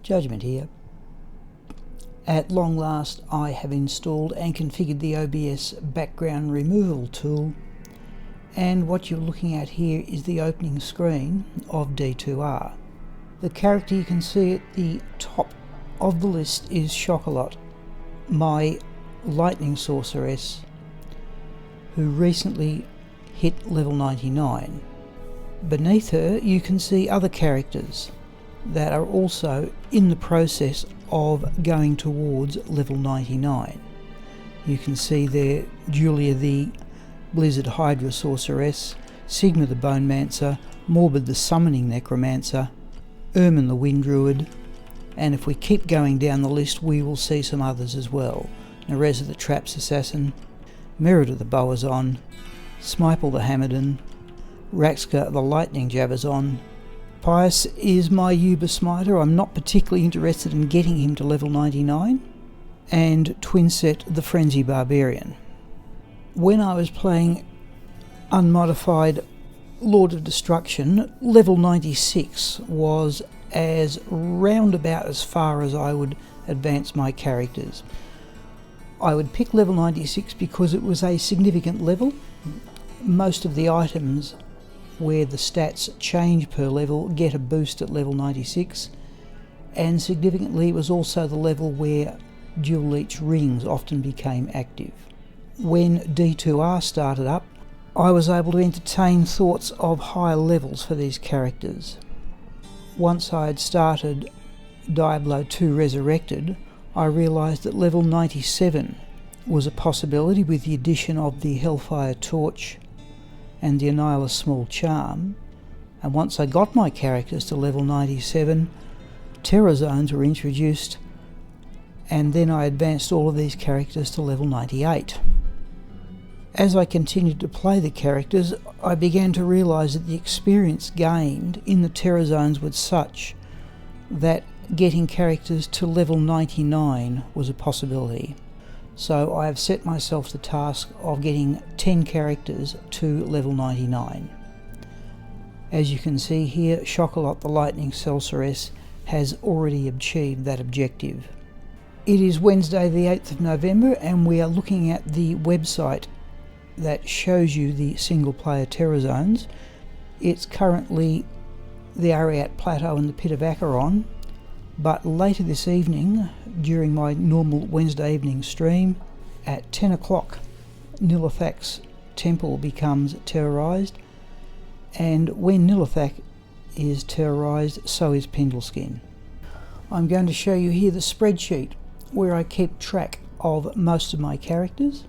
Judgment here. At long last I have installed and configured the OBS background removal tool, and what you're looking at here is the opening screen of D2R. The character you can see at the top of the list is Shockalot, my lightning sorceress who recently hit level 99. Beneath her you can see other characters that are also in the process of going towards level 99. You can see there Jewelia the Blizzard Hydra sorceress, Sigma the bonemancer, Morbid the summoning necromancer, Ermin the wind druid, and if we keep going down the list we will see some others as well. Nerezza the traps assassin, Merida the bowazon, Smiple the hammerdin, Raxka the lightning javazon. Pius is my Uber smiter. I'm not particularly interested in getting him to level 99. And Twinset the frenzy barbarian. When I was playing unmodified Lord of Destruction, level 96 was as roundabout as far as I would advance my characters. I would pick level 96 because it was a significant level. Most of the items where the stats change per level get a boost at level 96, and significantly it was also the level where dual leech rings often became active. When D2R started up, I was able to entertain thoughts of higher levels for these characters. Once I had started Diablo 2 Resurrected, I realised that level 97 was a possibility with the addition of the Hellfire Torch and the Annihilus Small Charm, and once I got my characters to level 97, Terror Zones were introduced, and then I advanced all of these characters to level 98. As I continued to play the characters, I began to realise that the experience gained in the Terror Zones was such that getting characters to level 99 was a possibility. So I have set myself the task of getting 10 characters to level 99. As you can see here, Shockalot the lightning sorceress has already achieved that objective. It is Wednesday the 8th of November and we are looking at the website that shows you the single player Terror Zones. It's currently the Ariat Plateau and the Pit of Acheron, but later this evening, during my normal Wednesday evening stream, at 10 o'clock, Nilithak's temple becomes terrorised, and when Nilithak is terrorised, so is Pindleskin. I'm going to show you here the spreadsheet where I keep track of most of my characters.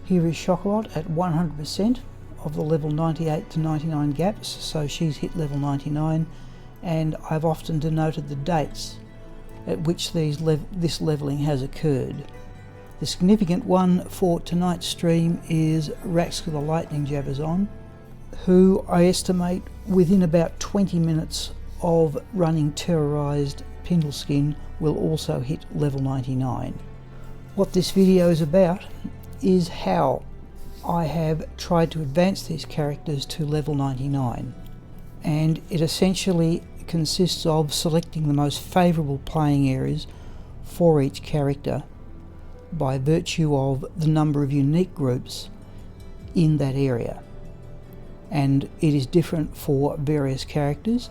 Here is Shockalot at 100% of the level 98 to 99 gaps, so she's hit level 99, and I've often denoted the dates at which this levelling has occurred. The significant one for tonight's stream is Raxka the lightning javazon, who I estimate within about 20 minutes of running terrorised Pindleskin will also hit level 99. What this video is about is how I have tried to advance these characters to level 99, and it essentially consists of selecting the most favourable playing areas for each character by virtue of the number of unique groups in that area, and it is different for various characters.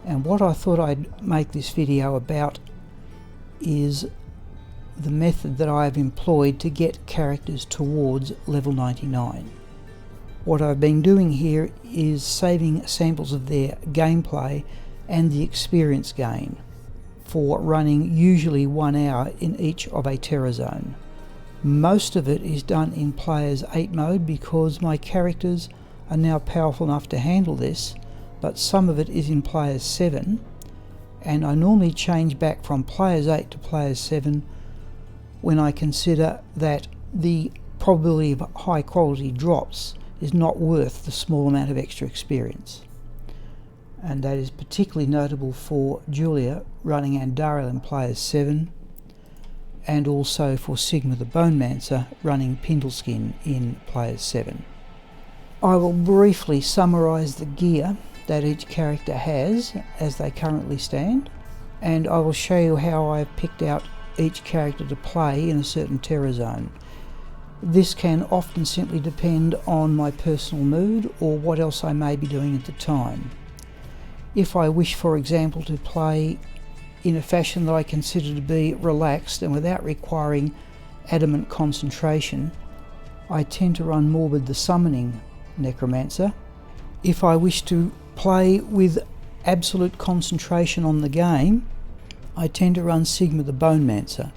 And what I thought I'd make this video about is the method that I have employed to get characters towards level 99. What I've been doing here is saving samples of their gameplay and the experience gain for running usually 1 hour in each of a Terror Zone. Most of it is done in Players 8 mode because my characters are now powerful enough to handle this, but some of it is in Players 7, and I normally change back from Players 8 to Players 7 when I consider that the probability of high quality drops is not worth the small amount of extra experience. And that is particularly notable for Jewelia running Andariel in Players 7, and also for Sigma the bonemancer running Pindleskin in Players 7. I will briefly summarise the gear that each character has as they currently stand. and I will show you how I've picked out each character to play in a certain terror zone. This can often simply depend on my personal mood or what else I may be doing at the time. If I wish, for example, to play in a fashion that I consider to be relaxed and without requiring adamant concentration, I tend to run Morbid the Summoning Necromancer. If I wish to play with absolute concentration on the game, I tend to run Sigma the Bonemancer.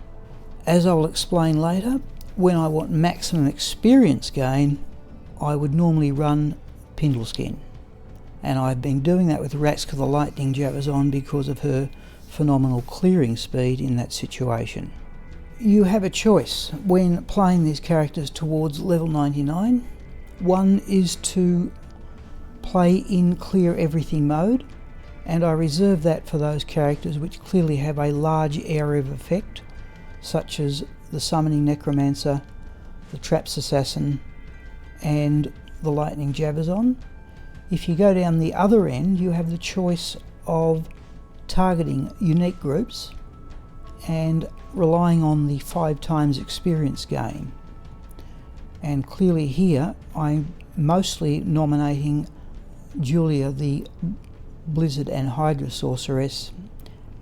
As I'll explain later, when I want maximum experience gain, I would normally run Pindleskin. And I've been doing that with Raxka the Lightning Javazon because of her phenomenal clearing speed in that situation. You have a choice when playing these characters towards level 99. One is to play in clear everything mode, and I reserve that for those characters which clearly have a large area of effect, such as the Summoning Necromancer, the Traps Assassin, and the Lightning Javazon. If you go down the other end, you have the choice of targeting unique groups and relying on the 5 times experience gain. And clearly here I'm mostly nominating Jewelia the Blizzard and Hydra sorceress,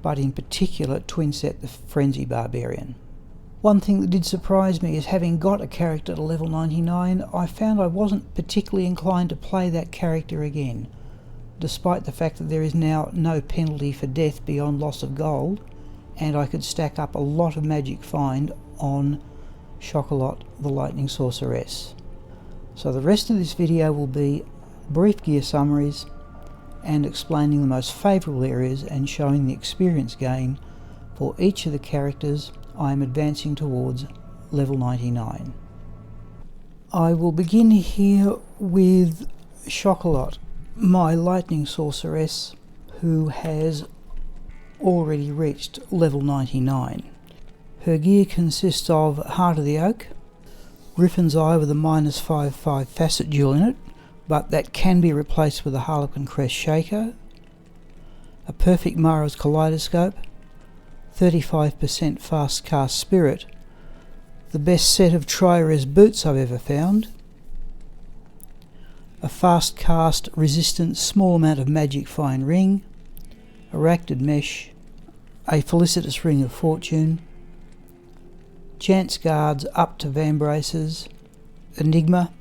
but in particular Twinset the Frenzy barbarian. One thing that did surprise me is, having got a character to level 99, I found I wasn't particularly inclined to play that character again, despite the fact that there is now no penalty for death beyond loss of gold, and I could stack up a lot of magic find on Shockalot the Lightning Sorceress. So the rest of this video will be brief gear summaries and explaining the most favourable areas and showing the experience gain for each of the characters I am advancing towards level 99. I will begin here with Shockalot, my lightning sorceress, who has already reached level 99. Her gear consists of Heart of the Oak, Griffin's Eye with a -5/5 facet jewel in it, but that can be replaced with a Harlequin Crest Shaco, a Perfect Mara's Kaleidoscope, 35% Fast Cast Spirit, the best set of Tri-Res boots I've ever found, a Fast Cast Resistant small amount of Magic Fine Ring, a Racted Mesh, a Felicitous Ring of Fortune, Chance Guards up to Vambraces, Enigma,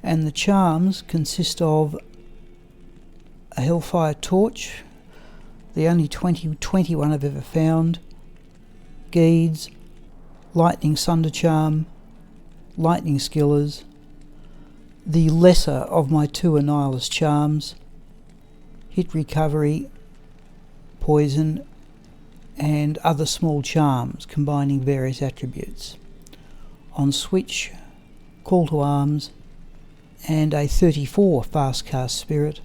and the charms consist of a Hellfire Torch, the only 2021 I've ever found, Geeds, Lightning Sunder Charm, Lightning Skillers, the lesser of my 2 Annihilus charms, Hit Recovery, Poison, and other small charms combining various attributes. On switch, Call to Arms, and a 34 Fast Cast Spirit.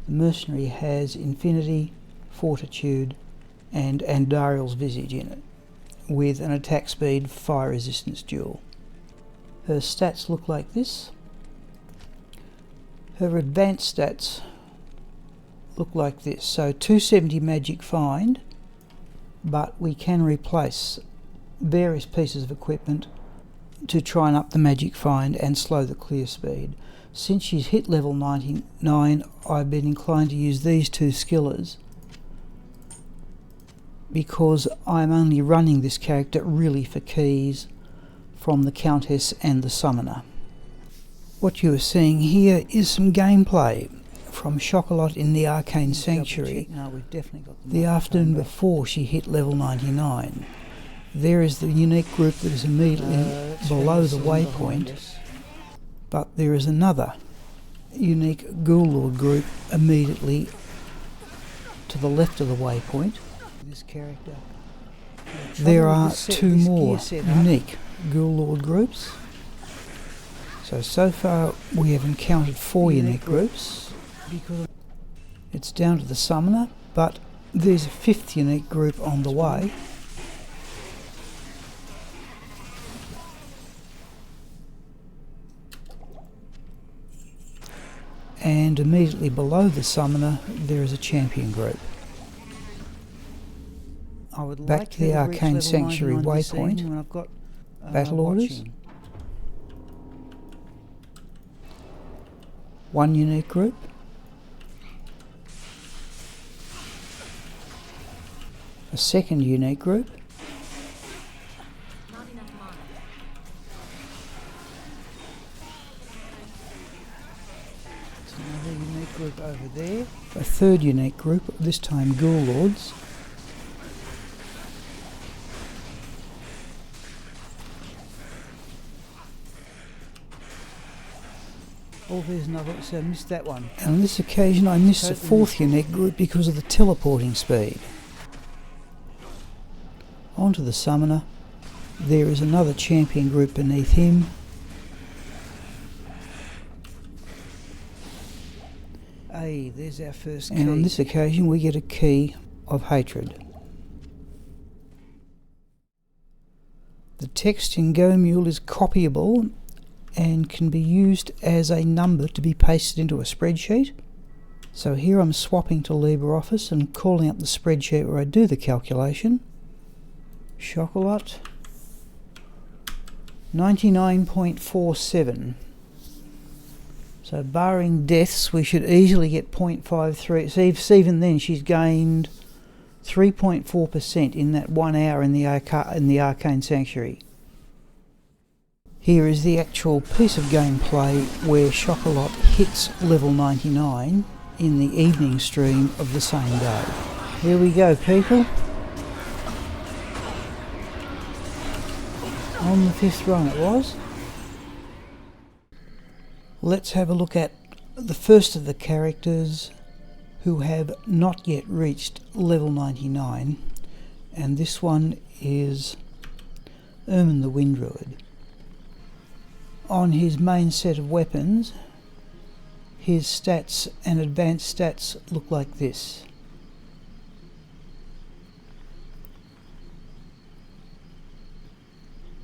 The mercenary has Infinity, Fortitude, and Andariel's Visage in it, with an attack speed fire resistance dual. Her stats look like this. Her advanced stats look like this. So 270 magic find, but we can replace various pieces of equipment to try and up the magic find and slow the clear speed. Since she's hit level 99, I've been inclined to use these 2 skillers because I'm only running this character really for keys from the Countess and the Summoner. What you are seeing here is some gameplay from Shockalot in the Arcane Sanctuary the afternoon before she hit level 99. There is the unique group that is immediately below the waypoint, but there is another unique Ghoul Lord group immediately to the left of the waypoint. There are 2 more unique Ghoul Lord groups. So far we have encountered 4 unique groups. It's down to the Summoner, but there's a 5th unique group on the way. And immediately below the Summoner there is a champion group. Back to the Arcane Sanctuary waypoint. When I've got, battle orders. 1 unique group. A second unique group. Another unique group over there. A third unique group, this time Ghoul Lords. Oh, there's another, so I missed that one. And on this occasion I missed a fourth unique group because of the teleporting speed. Onto the summoner. There is another champion group beneath him. Hey, there's our first key. And on this occasion we get a key of hatred. The text in GoMule is copyable and can be used as a number to be pasted into a spreadsheet. So here I'm swapping to LibreOffice and calling up the spreadsheet where I do the calculation. Shockalot 99.47. So barring deaths we should easily get 0.53. So even then she's gained 3.4% in that 1 hour in the Arcane Sanctuary. Here is the actual piece of gameplay where Shockalot hits level 99 in the evening stream of the same day. Here we go, people. On the 5th run it was. Let's have a look at the first of the characters who have not yet reached level 99, and this one is Ermin the Wind Druid. On his main set of weapons, his stats and advanced stats look like this.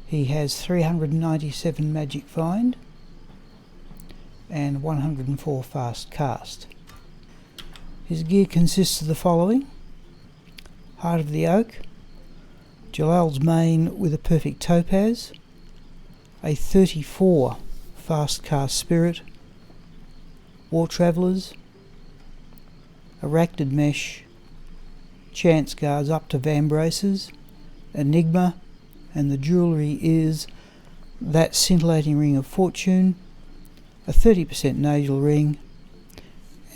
He has 397 magic find and 104 fast cast. His gear consists of the following: Heart of the Oak, Jalal's Mane with a perfect topaz, a 34 fast cast spirit, War Travellers, Arachnid Mesh, Chance Guards up to Vambraces, Enigma, and the jewellery is that scintillating ring of fortune, a 30% nasal ring,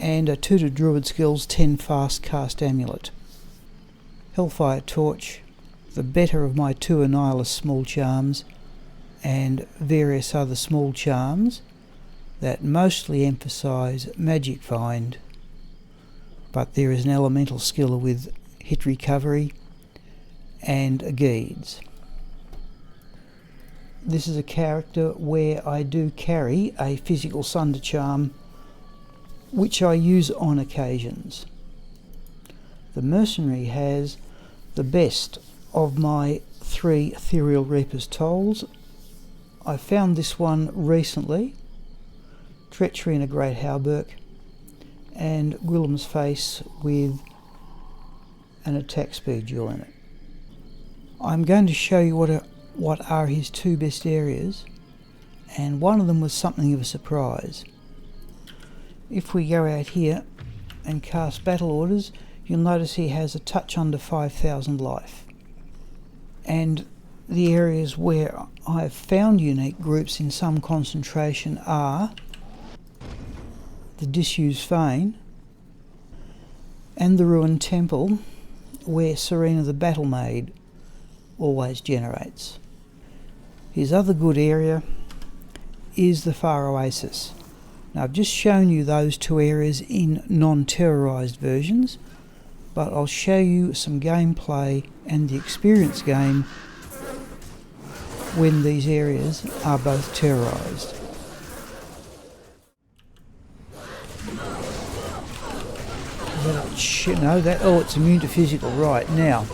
and a 2 to druid skills 10 fast cast amulet. Hellfire Torch, the better of my 2 Annihilus small charms, and various other small charms that mostly emphasise magic find, but there is an elemental skill with hit recovery and a Geeds. This is a character where I do carry a physical Sunder charm, which I use on occasions. The mercenary has the best of my 3 Ethereal Reaper's tolls. I found this one recently: Treachery and a Great Hauberk, and Gwillem's Face with an attack speed jewel in it. I'm going to show you what are his 2 best areas, and one of them was something of a surprise. If we go out here and cast battle orders, you'll notice he has a touch under 5,000 life. And the areas where I've found unique groups in some concentration are the Disused Fane and the Ruined Temple, where Serena the Battle Maid always generates. His other good area is the Far Oasis. Now I've just shown you those 2 areas in non-terrorised versions, but I'll show you some gameplay and the experience game when these areas are both terrorised. Oh, it's immune to physical. Right, now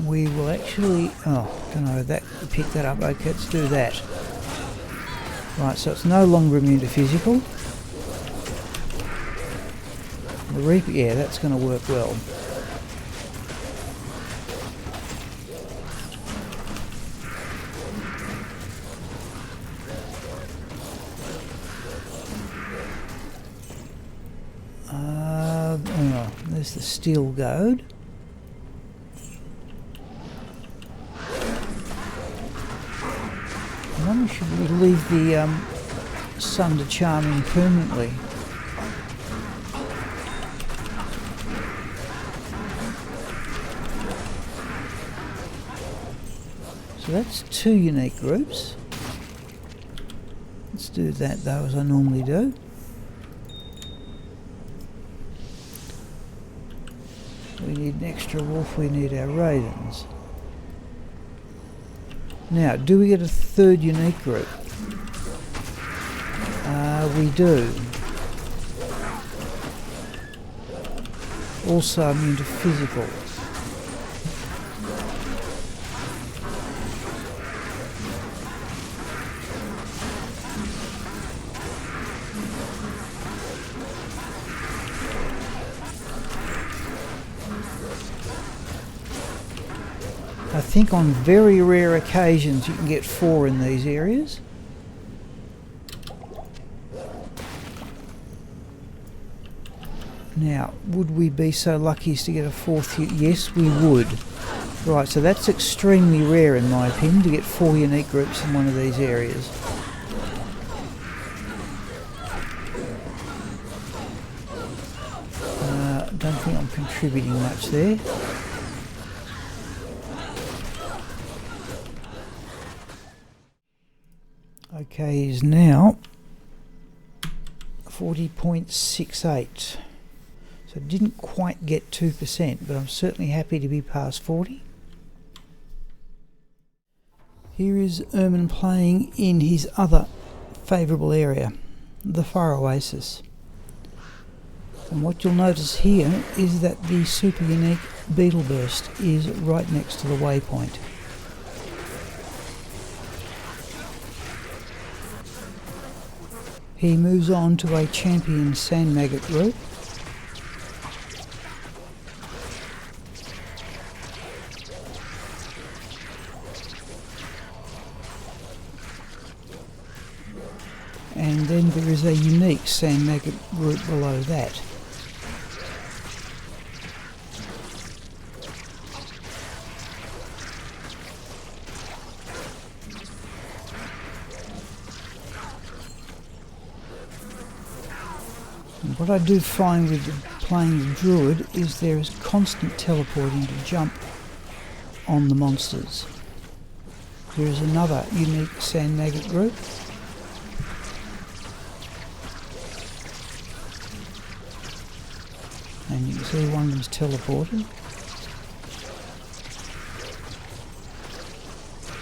we will actually, don't know, that pick that up. Okay, let's do that. Right, so it's no longer immune to physical. The Reaper, yeah, that's going to work well. Oh, there's the steel goad. I wonder should we leave the sun to charm in permanently. So that's 2 unique groups. Let's do that though, as I normally do. We need an extra wolf, we need our ravens. Now, do we get a 3rd unique group? We do. Also immune to physical. I think on very rare occasions you can get 4 in these areas. Now, would we be so lucky as to get a 4th? Yes, we would. Right, so that's extremely rare in my opinion, to get 4 unique groups in one of these areas. Don't think I'm contributing much there. Okay, is now 40.68. So didn't quite get 2%, but I'm certainly happy to be past 40. Here is Ermin playing in his other favourable area, the Far Oasis. And what you'll notice here is that the super unique beetle burst is right next to the waypoint. He moves on to a champion sand maggot group. And then there is a unique sand maggot group below that. What I do find with playing the druid is there is constant teleporting to jump on the monsters. There is another unique sand maggot group. And you can see one of them's teleported.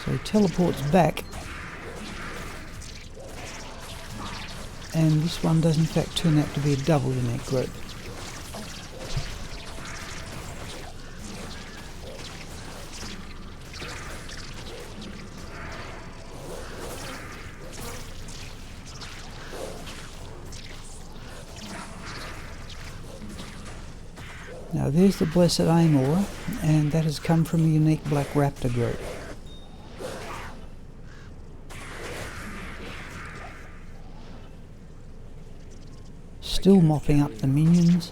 So he teleports back. And this one does in fact turn out to be a double unique group. Now there's the Blessed Amor, and that has come from a unique Black Raptor group. Still mopping up the minions.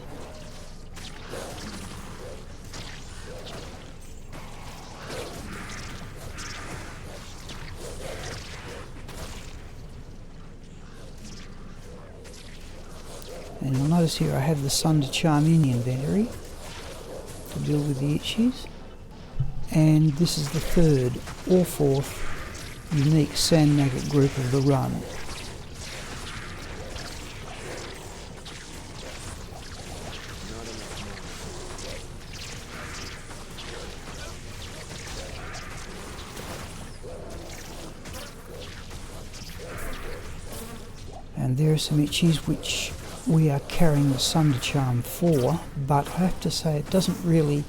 And you'll notice here I have the Sun to Charm in the inventory to deal with the itchies. And this is the 3rd or 4th unique sand maggot group of the run. And there are some itchies which we are carrying the Sun to Charm for, but I have to say it doesn't really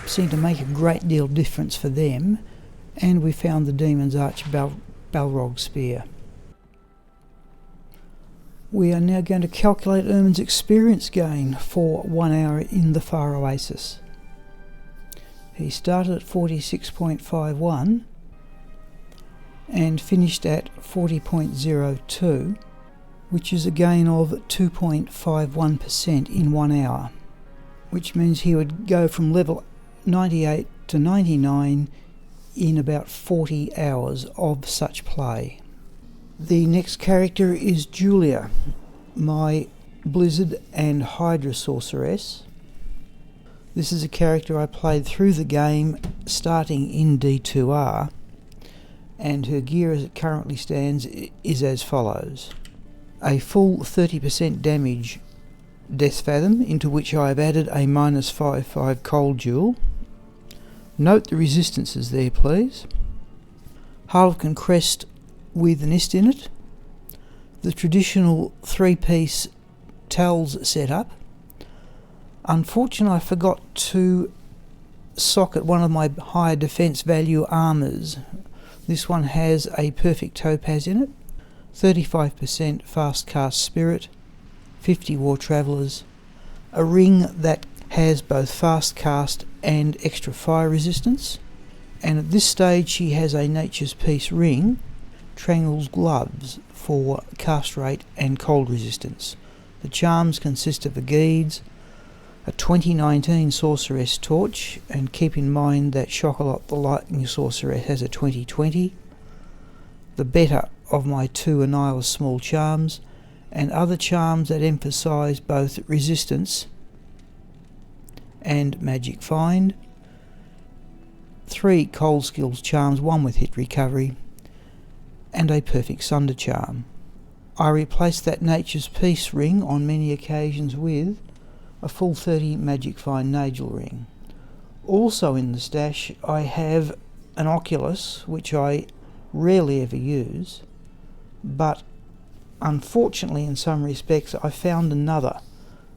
seem to make a great deal of difference for them. And we found the Demon's Arch Balrog Spear. We are now going to calculate Ermin's experience gain for 1 hour in the Far Oasis. He started at 46.51 and finished at 40.02, which is a gain of 2.51% in 1 hour, which means he would go from level 98 to 99 in about 40 hours of such play. The next character is Jewelia, my Blizzard and Hydra sorceress. This is a character I played through the game starting in D2R, and her gear as it currently stands is as follows. A full 30% damage Death Fathom, into which I have added a -5/5 cold jewel. Note the resistances there, please. Harlequin crest with an ist in it. The traditional 3-piece towels setup. Unfortunately, I forgot to socket one of my higher defense value armors. This one has a perfect topaz in it, 35% fast cast spirit, 50 war travellers, a ring that has both fast cast and extra fire resistance, and at this stage she has a Nature's Peace ring, Travincal gloves for cast rate and cold resistance. The charms consist of a Geeds, a 2019 sorceress torch, and keep in mind that Shockalot the lightning sorceress has a 2020, the better of my 2 Annihilus small charms, and other charms that emphasise both resistance and magic find, 3 cold skills charms, 1 with hit recovery, and a perfect sunder charm. I replaced that Nature's Peace ring on many occasions with a full 30 magic find Nagel ring. Also in the stash I have an Oculus, which I rarely ever use, but unfortunately in some respects I found another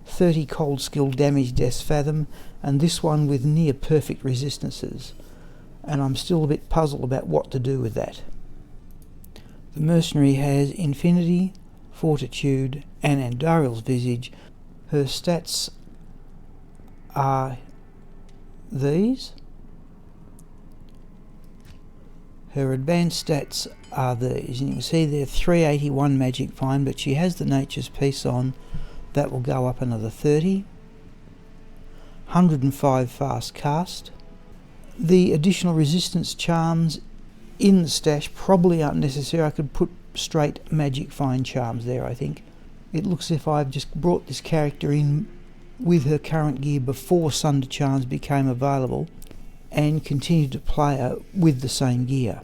30 cold skill damage Death Fathom, and this one with near perfect resistances, and I'm still a bit puzzled about what to do with that. The mercenary has Infinity, Fortitude and Andariel's Visage. Her stats are these. Her advanced stats are these, and you can see they're 381 magic find, but she has the Nature's Peace on. That will go up another 30. 105 fast cast. The additional resistance charms in the stash probably aren't necessary. I could put straight magic find charms there, I think. It looks as if I've just brought this character in with her current gear before Sunder charms became available and continued to play her with the same gear.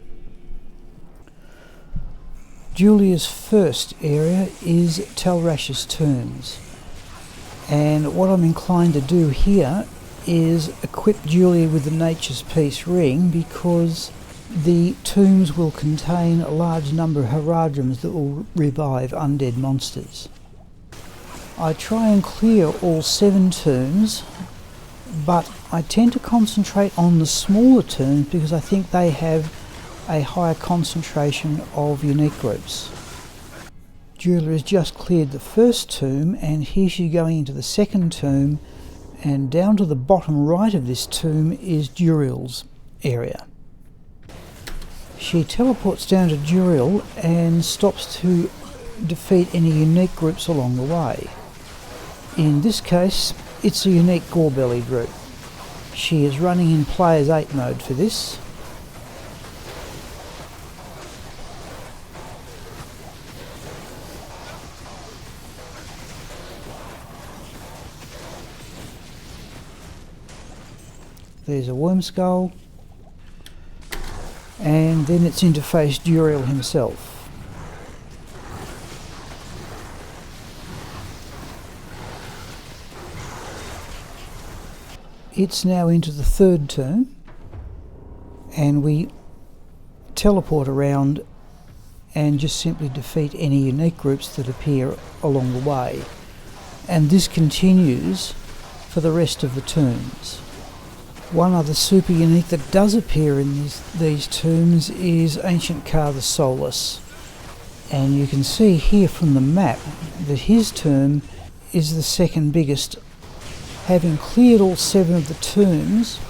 Jewelia's first area is Rasha's tombs, and what I'm inclined to do here is equip Jewelia with the Nature's Peace ring, because the tombs will contain a large number of haradrums that will revive undead monsters. I try and clear all 7 tombs, but I tend to concentrate on the smaller tombs because I think they have a higher concentration of unique groups. Jewelia has just cleared the first tomb, and here she's going into the second tomb, and down to the bottom right of this tomb is Andariel's area. She teleports down to Andariel and stops to defeat any unique groups along the way. In this case, it's a unique Gorebelly group. She is running in Players 8 mode for this. There's a worm skull, and then it's interface Andariel himself. It's now into the third tomb, and we teleport around and just simply defeat any unique groups that appear along the way, and this continues for the rest of the tombs. One other super unique that does appear in these tombs is Ancient Car the Soulless. And you can see here from the map that his tomb is the second biggest. Having cleared all 7 of the tombs,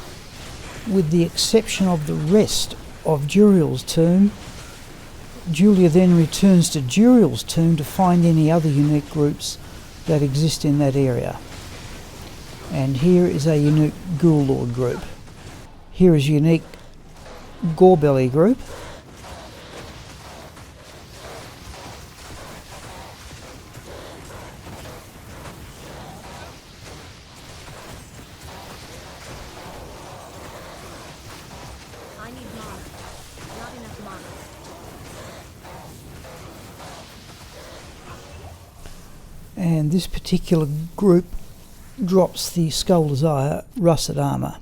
with the exception of the rest of Juriel's tomb, Jewelia then returns to Juriel's tomb to find any other unique groups that exist in that area. And here is a unique Ghoul Lord group. Here is a unique Gorebelly group. I need mana. Not enough mana. And this particular group drops the Skull Desire Russet Armour.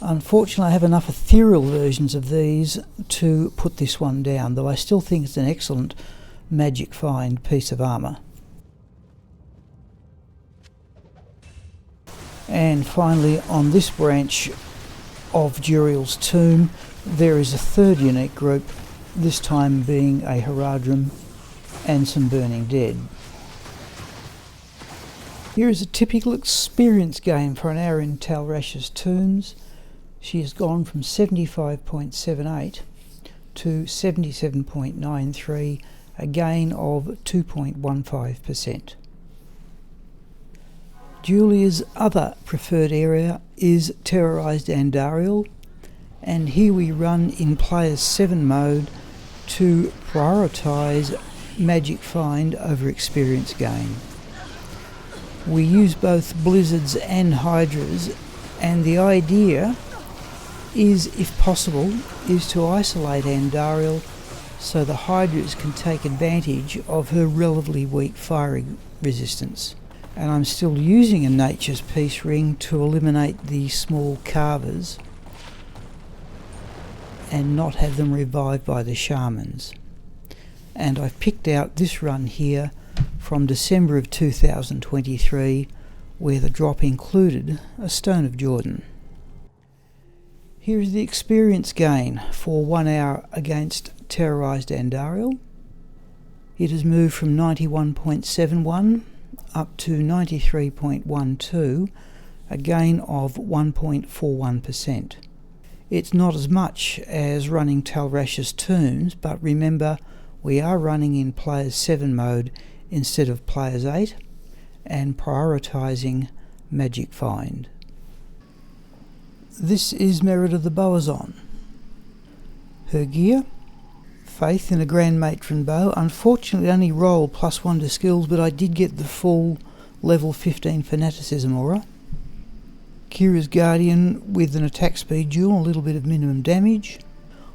Unfortunately, I have enough ethereal versions of these to put this one down, though I still think it's an excellent magic find piece of armour. And finally, on this branch of Juriel's tomb, there is a third unique group, this time being a Haradrim and some Burning Dead. Here is a typical experience game for an hour in Talrash's tombs. She has gone from 75.78 to 77.93, a gain of 2.15%. Jewelia's other preferred area is Terrorized Andariel, and here we run in Players 7 mode to prioritise magic find over experience gain. We use both blizzards and hydras, and the idea is, if possible, is to isolate Andariel so the hydras can take advantage of her relatively weak firing resistance. And I'm still using a Nature's Peace ring to eliminate the small carvers and not have them revived by the shamans. And I've picked out this run here from December of 2023, where the drop included a Stone of Jordan. Here is the experience gain for 1 hour against Terrorized Andariel. It has moved from 91.71 up to 93.12, a gain of 1.41%. It's not as much as running Talrash's tombs, but remember, we are running in Players 7 mode instead of Players 8, and prioritising magic find. This is Merida the bowazon. Her gear: Faith in a Grand Matron bow. Unfortunately, only rolled +1 to skills, but I did get the full level 15 fanaticism aura. Kira's Guardian with an attack speed dual, a little bit of minimum damage.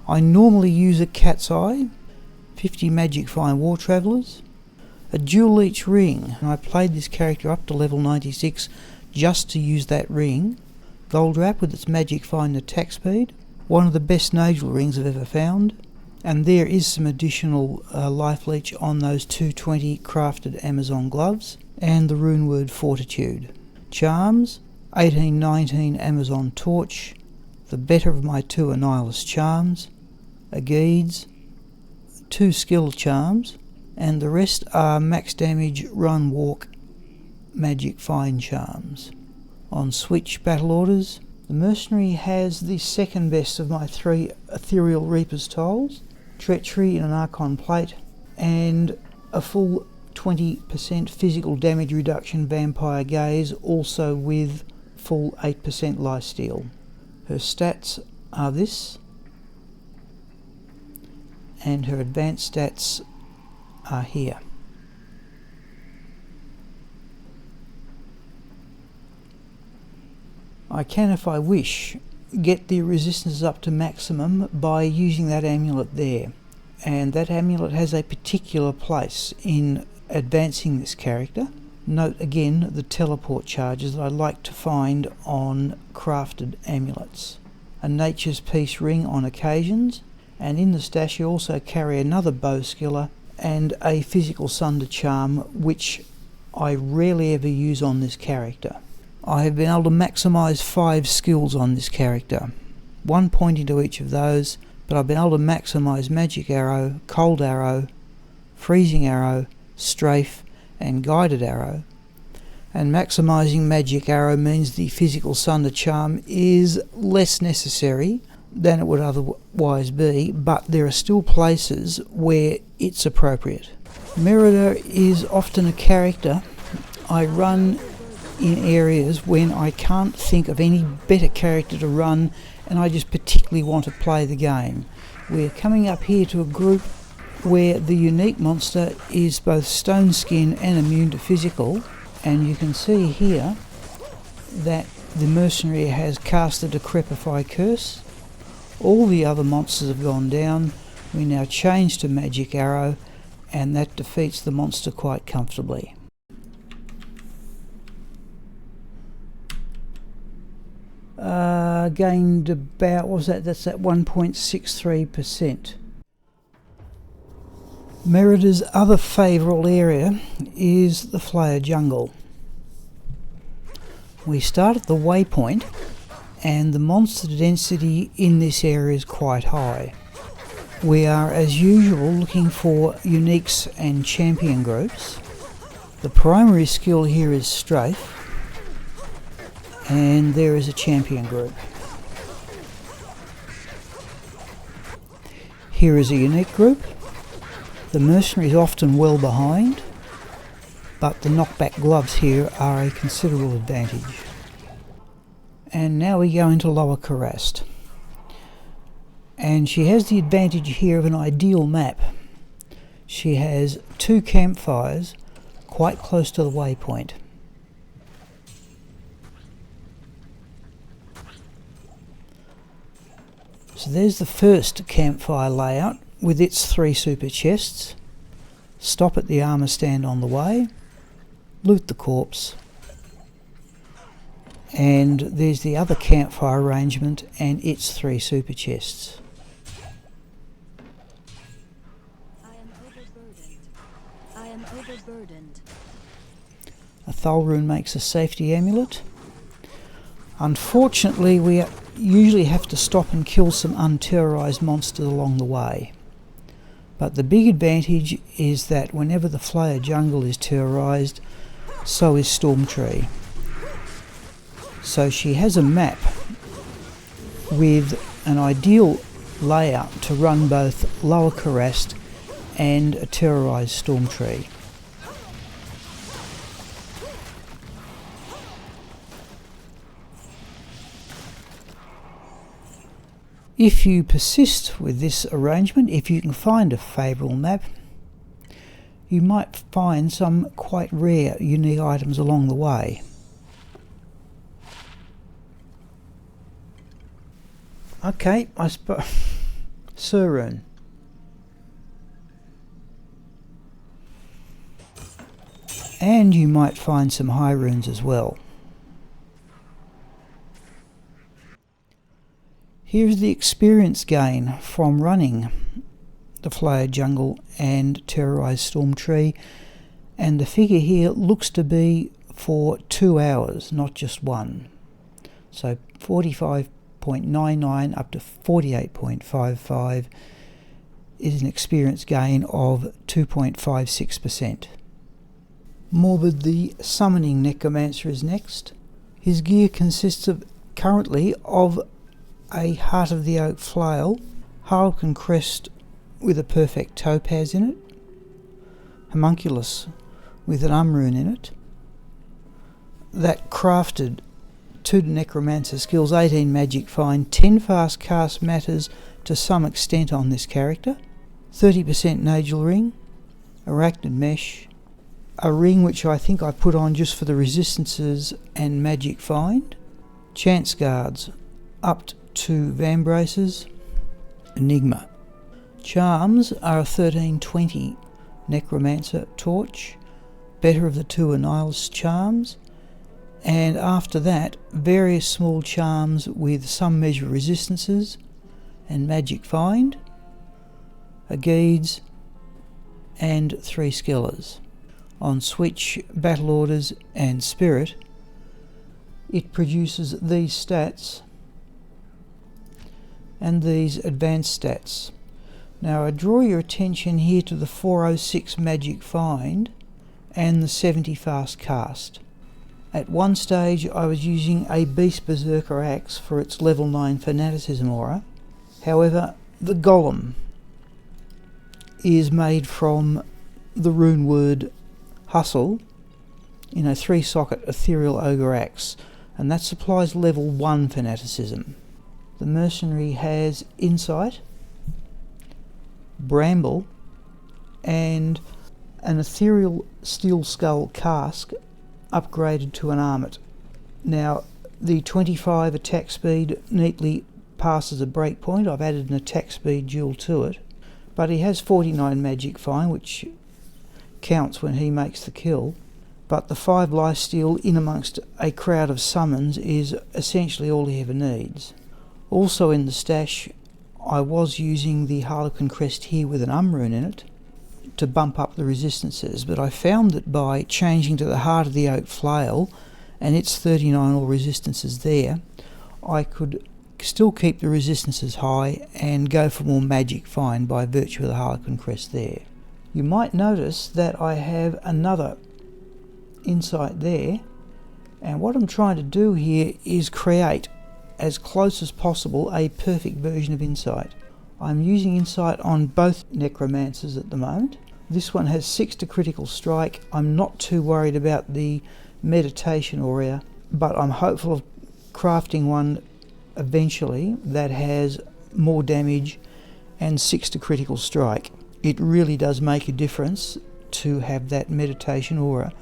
I normally use a Cat's Eye, 50 magic find war travellers, a dual leech ring, and I played this character up to level 96 just to use that ring. Goldrap with its magic find attack speed, one of the best Nagel rings I've ever found, and there is some additional life leech on those 220 crafted Amazon gloves, and the rune word Fortitude. Charms: 1819 Amazon torch, the better of my 2 Annihilus charms, a Geeds, 2 skill charms, and the rest are max damage run walk magic find charms. On switch battle orders, the mercenary has the second best of my 3 ethereal reaper's tolls, treachery in an Archon plate, and a full 20% physical damage reduction vampire gaze, also with full 8% lifesteal. Her stats are this, and her advanced stats are here. I can, if I wish, get the resistance up to maximum by using that amulet there, and that amulet has a particular place in advancing this character. Note again the teleport charges that I like to find on crafted amulets. A Nature's Peace ring on occasions, and in the stash you also carry another bow skiller and a physical sunder charm, which I rarely ever use on this character. I have been able to maximise 5 skills on this character, 1 point into each of those, but I've been able to maximise magic arrow, cold arrow, freezing arrow, strafe and guided arrow. And maximising magic arrow means the physical sunder charm is less necessary than it would otherwise be, but there are still places where it's appropriate. Merida is often a character I run in areas when I can't think of any better character to run and I just particularly want to play the game. We're coming up here to a group where the unique monster is both stone skin and immune to physical, and you can see here that the mercenary has cast the Decrepify curse. All the other monsters have gone down. We now change to magic arrow, and that defeats the monster quite comfortably. Gained about, what was that? That's at 1.63%. Merida's other favourable area is the Flayer jungle. We start at the waypoint, and the monster density in this area is quite high. We are, as usual, looking for uniques and champion groups. The primary skill here is strafe, and there is a champion group. Here is a unique group. The mercenary is often well behind, but the knockback gloves here are a considerable advantage. And now we go into Lower Karast. And she has the advantage here of an ideal map. She has 2 campfires quite close to the waypoint. So there's the first campfire layout with its 3 super chests. Stop at the armour stand on the way, loot the corpse, and there's the other campfire arrangement and its 3 super chests. I am overburdened. A Tholrune makes a safety amulet. Unfortunately, we usually have to stop and kill some unterrorised monsters along the way. But the big advantage is that whenever the Flayer jungle is terrorised, so is Stormtree. So she has a map with an ideal layout to run both Lower Karast and a terrorised Stormtree. If you persist with this arrangement, if you can find a favourable map, you might find some quite rare unique items along the way. Okay, I suppose Surrune. And you might find some high runes as well. Here's the experience gain from running the Flayer jungle and terrorised Stormtree, and the figure here looks to be for 2 hours, not just 1. So 45.99 up to 48.55 is an experience gain of 2.56%. Morbid the Summoning Necromancer is next. His gear consists currently of a Heart of the Oak flail, Harlequin crest with a perfect topaz in it, homunculus with an rune in it, that crafted 2 necromancer skills, 18 magic find, 10 fast cast matters to some extent on this character, 30% Nagel ring, arachnid mesh, a ring which I think I put on just for the resistances and magic find, chance guards up to Vambraces, Enigma. Charms are a 1320 necromancer torch, better of the 2 Annihilus charms, and after that various small charms with some measure of resistances and magic find, a Geeds and 3 Skellers. On switch, battle orders and spirit, it produces these stats, and these advanced stats. Now I draw your attention here to the 406 magic find and the 70 fast cast. At one stage I was using a Beast Berserker axe for its level 9 fanaticism aura. However, the golem is made from the rune word hustle in a 3-socket ethereal ogre axe, and that supplies level 1 fanaticism. The mercenary has insight, bramble, and an ethereal steel skull cask upgraded to an armlet. Now the 25 attack speed neatly passes a breakpoint. I've added an attack speed jewel to it, but he has 49 magic fine, which counts when he makes the kill. But the 5 lifesteal in amongst a crowd of summons is essentially all he ever needs. Also in the stash, I was using the Harlequin crest here with an rune in it to bump up the resistances, but I found that by changing to the Heart of the Oak flail and its 39 all resistances there, I could still keep the resistances high and go for more magic fine by virtue of the Harlequin crest there. You might notice that I have another insight there, and what I'm trying to do here is create as close as possible a perfect version of insight. I'm using insight on both necromancers at the moment. This one has 6 to critical strike. I'm not too worried about the meditation aura, but I'm hopeful of crafting one eventually that has more damage and 6 to critical strike. It really does make a difference to have that meditation aura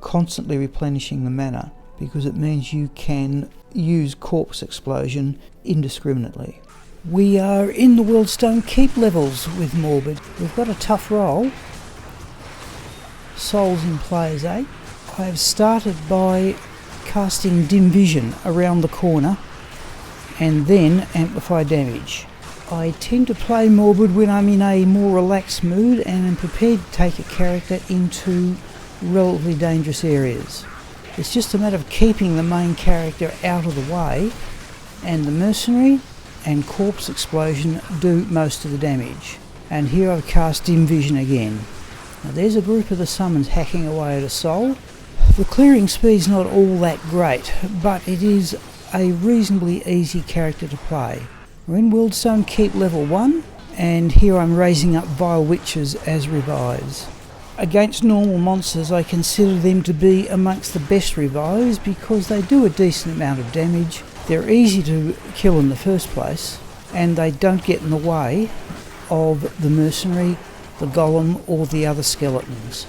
constantly replenishing the mana, because it means you can use corpse explosion indiscriminately. We are in the Worldstone keep levels with Morbid. We've got a tough roll. Souls in players 8. I have started by casting dim vision around the corner and then amplify damage. I tend to play Morbid when I'm in a more relaxed mood and am prepared to take a character into relatively dangerous areas. It's just a matter of keeping the main character out of the way, and the mercenary and corpse explosion do most of the damage. And here I've cast dim vision again. Now there's a group of the summons hacking away at a soul. The clearing speed's not all that great, but it is a reasonably easy character to play. We're in Worldstone Keep level 1, and here I'm raising up Vile Witches as revives. Against normal monsters I consider them to be amongst the best revives because they do a decent amount of damage, they're easy to kill in the first place, and they don't get in the way of the mercenary, the golem or the other skeletons.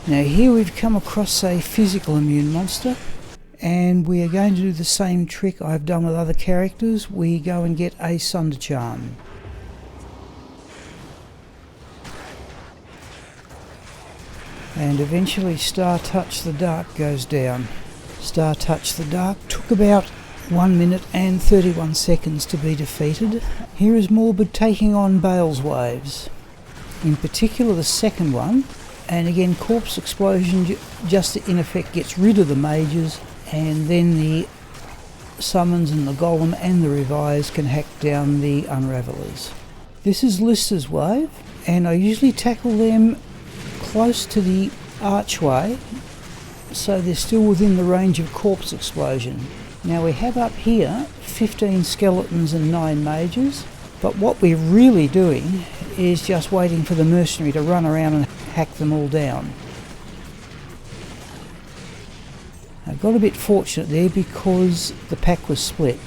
Now here we've come across a physical immune monster, and we are going to do the same trick I've done with other characters. We go and get a Sunder Charm. And eventually Star Touch the Dark goes down. Star Touch the Dark took about 1 minute and 31 seconds to be defeated. Here is Morbid taking on Baal's waves. In particular the second one, and again Corpse Explosion just in effect gets rid of the mages, and then the summons and the golem and the revives can hack down the unravelers. This is Lister's wave, and I usually tackle them close to the archway so they're still within the range of Corpse Explosion. Now we have up here 15 skeletons and 9 mages, but what we're really doing is just waiting for the mercenary to run around and hack them all down. I got a bit fortunate there because the pack was split.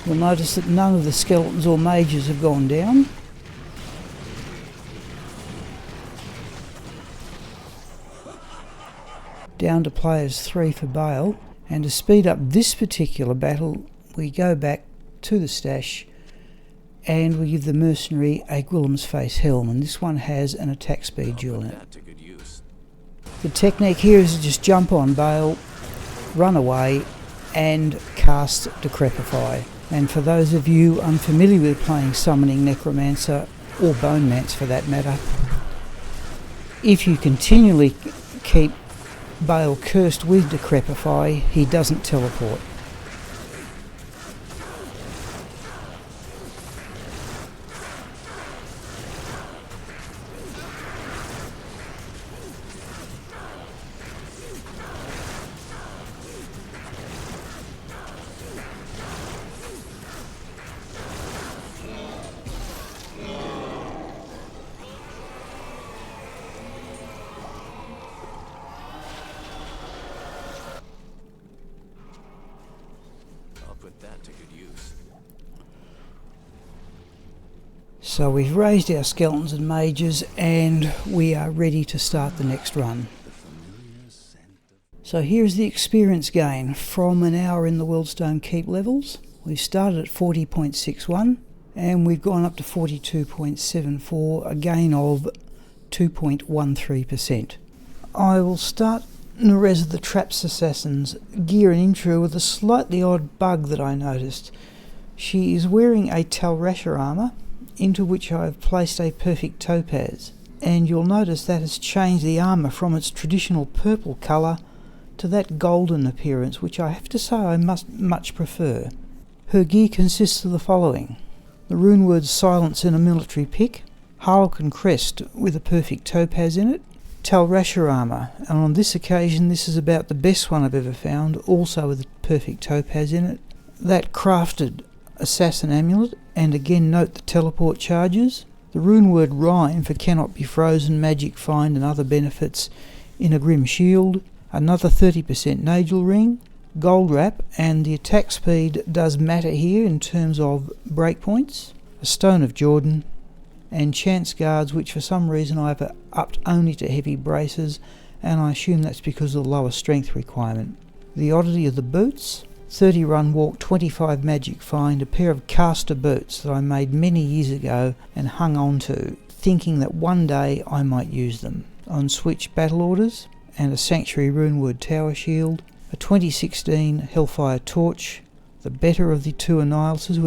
You'll notice that none of the skeletons or mages have gone down. Down to players 3 for Baal. And to speed up this particular battle, we go back to the stash and we give the mercenary a Gwillem's Face helm, and this one has an attack speed jewel in it. The technique here is to just jump on Baal, run away, and cast Decrepify. And for those of you unfamiliar with playing Summoning Necromancer, or Bonemancer for that matter, if you continually keep Baal cursed with Decrepify, he doesn't teleport. So we've raised our skeletons and mages and we are ready to start the next run. So here's the experience gain from an hour in the Worldstone keep levels. We started at 40.61 and we've gone up to 42.74, a gain of 2.13%. I will start Nerezza the Traps Assassin's gear and intro with a slightly odd bug that I noticed. She is wearing a Rasha armour, into which I have placed a perfect topaz, and you'll notice that has changed the armour from its traditional purple colour to that golden appearance, which I have to say I much prefer. Her gear consists of the following: the runeword Silence in a military pick, Harlequin crest with a perfect topaz in it, Rasha armour, and on this occasion this is about the best one I've ever found, also with a perfect topaz in it, that crafted assassin amulet, and again note the teleport charges, the runeword Rhyme for cannot be frozen, magic find and other benefits in a grim shield, another 30% Nagel ring, gold wrap, and the attack speed does matter here in terms of breakpoints, a stone of Jordan, and chance guards, which for some reason I've upped only to heavy braces, and I assume that's because of the lower strength requirement. The oddity of the boots: 30 run walk, 25 magic find, a pair of caster boots that I made many years ago and hung on to, thinking that one day I might use them. On switch battle orders, and a Sanctuary runeword tower shield, a 2016 Hellfire torch, the better of the two Annihilus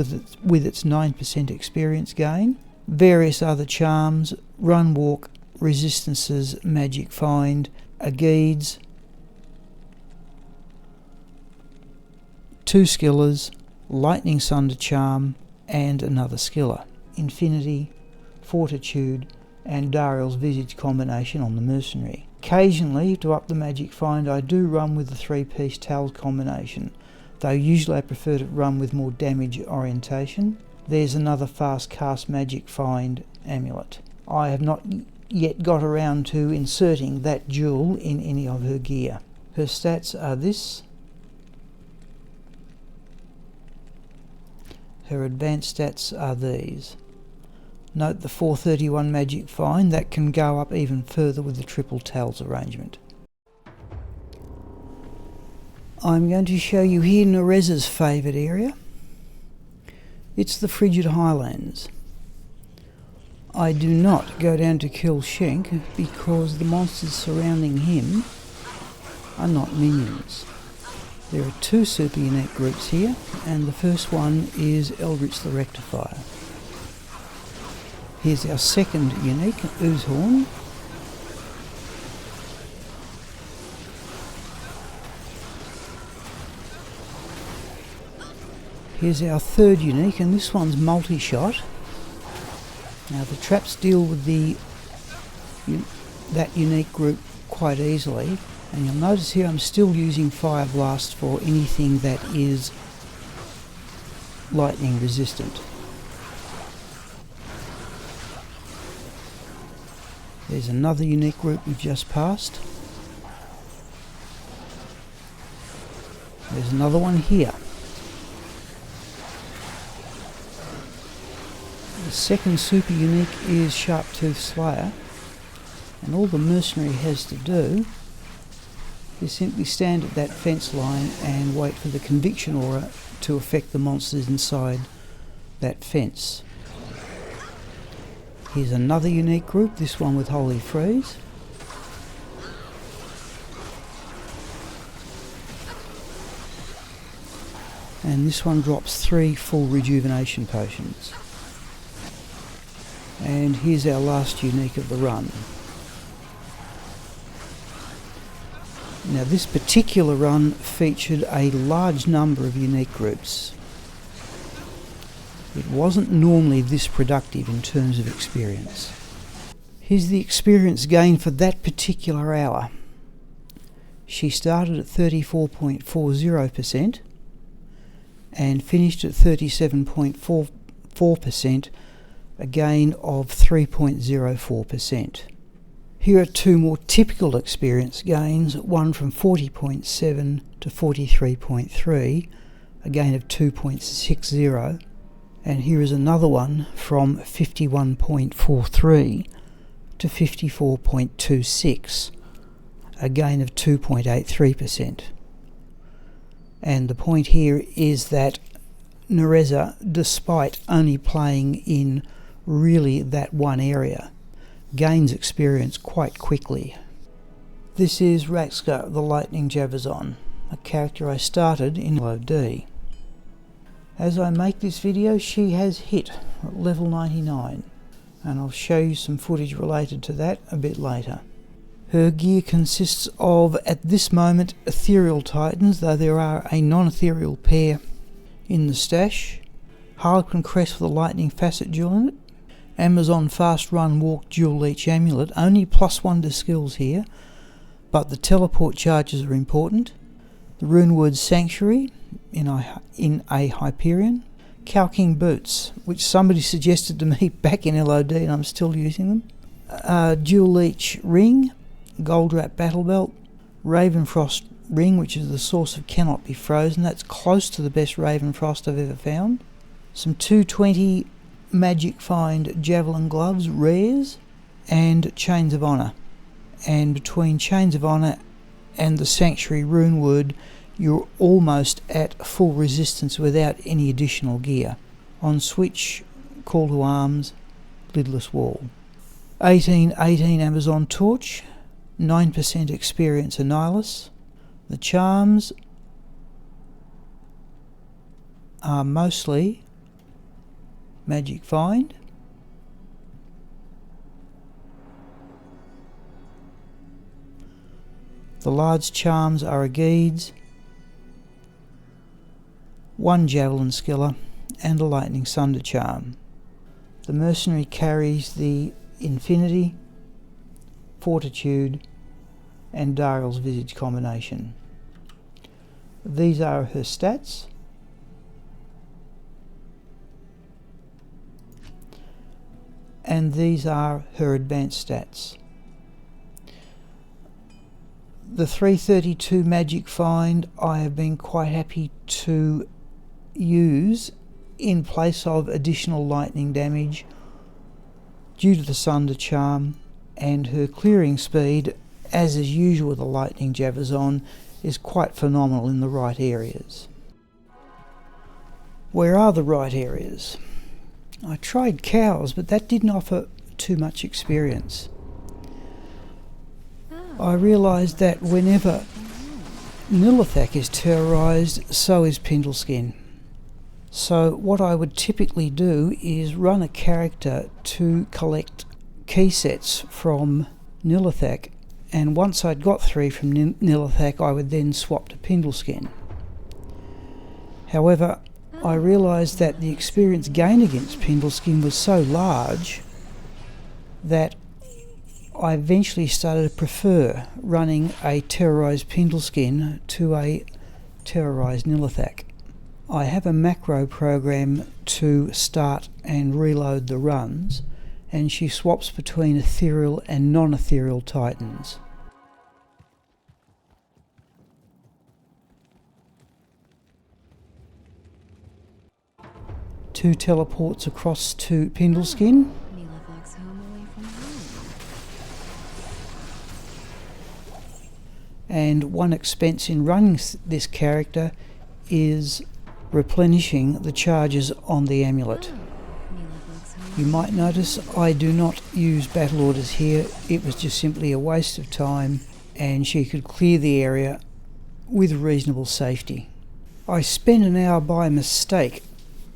with its 9% experience gain, various other charms, run walk, resistances, magic find, a Geeds, 2 skillers, lightning sunder charm, and another skiller, infinity, fortitude, and Andariel's visage combination on the mercenary. Occasionally, to up the magic find, I do run with the 3-piece Tal's combination, though usually I prefer to run with more damage orientation. There's another fast cast magic find amulet. I have not yet got around to inserting that jewel in any of her gear. Her stats are this. Her advanced stats are these. Note the 431 magic find, that can go up even further with the triple Tal's arrangement. I'm going to show you here Nerezza's favourite area. It's the Frigid Highlands. I do not go down to kill Shenk because the monsters surrounding him are not minions. There are 2 super unique groups here, and the first one is Eldritch the Rectifier. Here's our second unique, Oozehorn. Here's our third unique, and this one's multi-shot. Now the traps deal with that unique group quite easily, and you'll notice here I'm still using Fire Blast for anything that is lightning resistant. There's another unique group we've just passed. There's another one here. The second super unique is Sharp-Toothed Slayer, and all the mercenary has to do is simply stand at that fence line and wait for the conviction aura to affect the monsters inside that fence. Here's another unique group, this one with Holy Freeze. And this one drops 3 full rejuvenation potions. And here's our last unique of the run. Now this particular run featured a large number of unique groups. It wasn't normally this productive in terms of experience. Here's the experience gain for that particular hour. She started at 34.40% and finished at 37.44%, a gain of 3.04%. Here are 2 more typical experience gains, one from 40.7 to 43.3, a gain of 2.60, and here is another one from 51.43 to 54.26, a gain of 2.83%. And the point here is that Nerezza, despite only playing in really that one area, gains experience quite quickly. This is Raxka, the Lightning Javazon, a character I started in LOD. As I make this video, she has hit level 99, and I'll show you some footage related to that a bit later. Her gear consists of, at this moment, ethereal titans, though there are a non-ethereal pair in the stash, Harlequin crest with a lightning facet jewel in it, Amazon fast run walk dual leech amulet, only +1 to skills here, but the teleport charges are important, the Runewood Sanctuary in a Hyperion, Calking boots, which somebody suggested to me back in LOD and I'm still using them, dual leech ring, Goldrap battle belt, Ravenfrost ring, which is the source of cannot be frozen, that's close to the best Ravenfrost I've ever found, some 220 Magic Find javelin gloves, rares, and Chains of Honour. And between Chains of Honour and the Sanctuary Runewood, you're almost at full resistance without any additional gear. On switch, Call to Arms, Lidless Wall. 1818 Amazon Torch, 9% experience Annihilus. The charms are mostly Magic Find, the large charms are a Geeds, 1 Javelin Skiller and a Lightning Sunder charm. The mercenary carries the Infinity, Fortitude and Andariel's Visage combination. These are her stats. And these are her advanced stats. The 332 Magic Find I have been quite happy to use in place of additional lightning damage due to the Sunder charm, and her clearing speed, as is usual with the Lightning Javazon, is quite phenomenal in the right areas. Where are the right areas? I tried cows, but that didn't offer too much experience. I realised that whenever Nilithak is terrorised, so is Pindleskin. So what I would typically do is run a character to collect key sets from Nilithak, and once I'd got 3 from Nilithak, I would then swap to Pindleskin. However, I realised that the experience gain against Pindleskin was so large that I eventually started to prefer running a terrorised Pindleskin to a terrorised Nilithak. I have a macro program to start and reload the runs, and she swaps between ethereal and non-ethereal titans. Two teleports across to Pindleskin. And one expense in running this character is replenishing the charges on the amulet. You might notice I do not use battle orders here. It was just simply a waste of time, and she could clear the area with reasonable safety. I spent an hour by mistake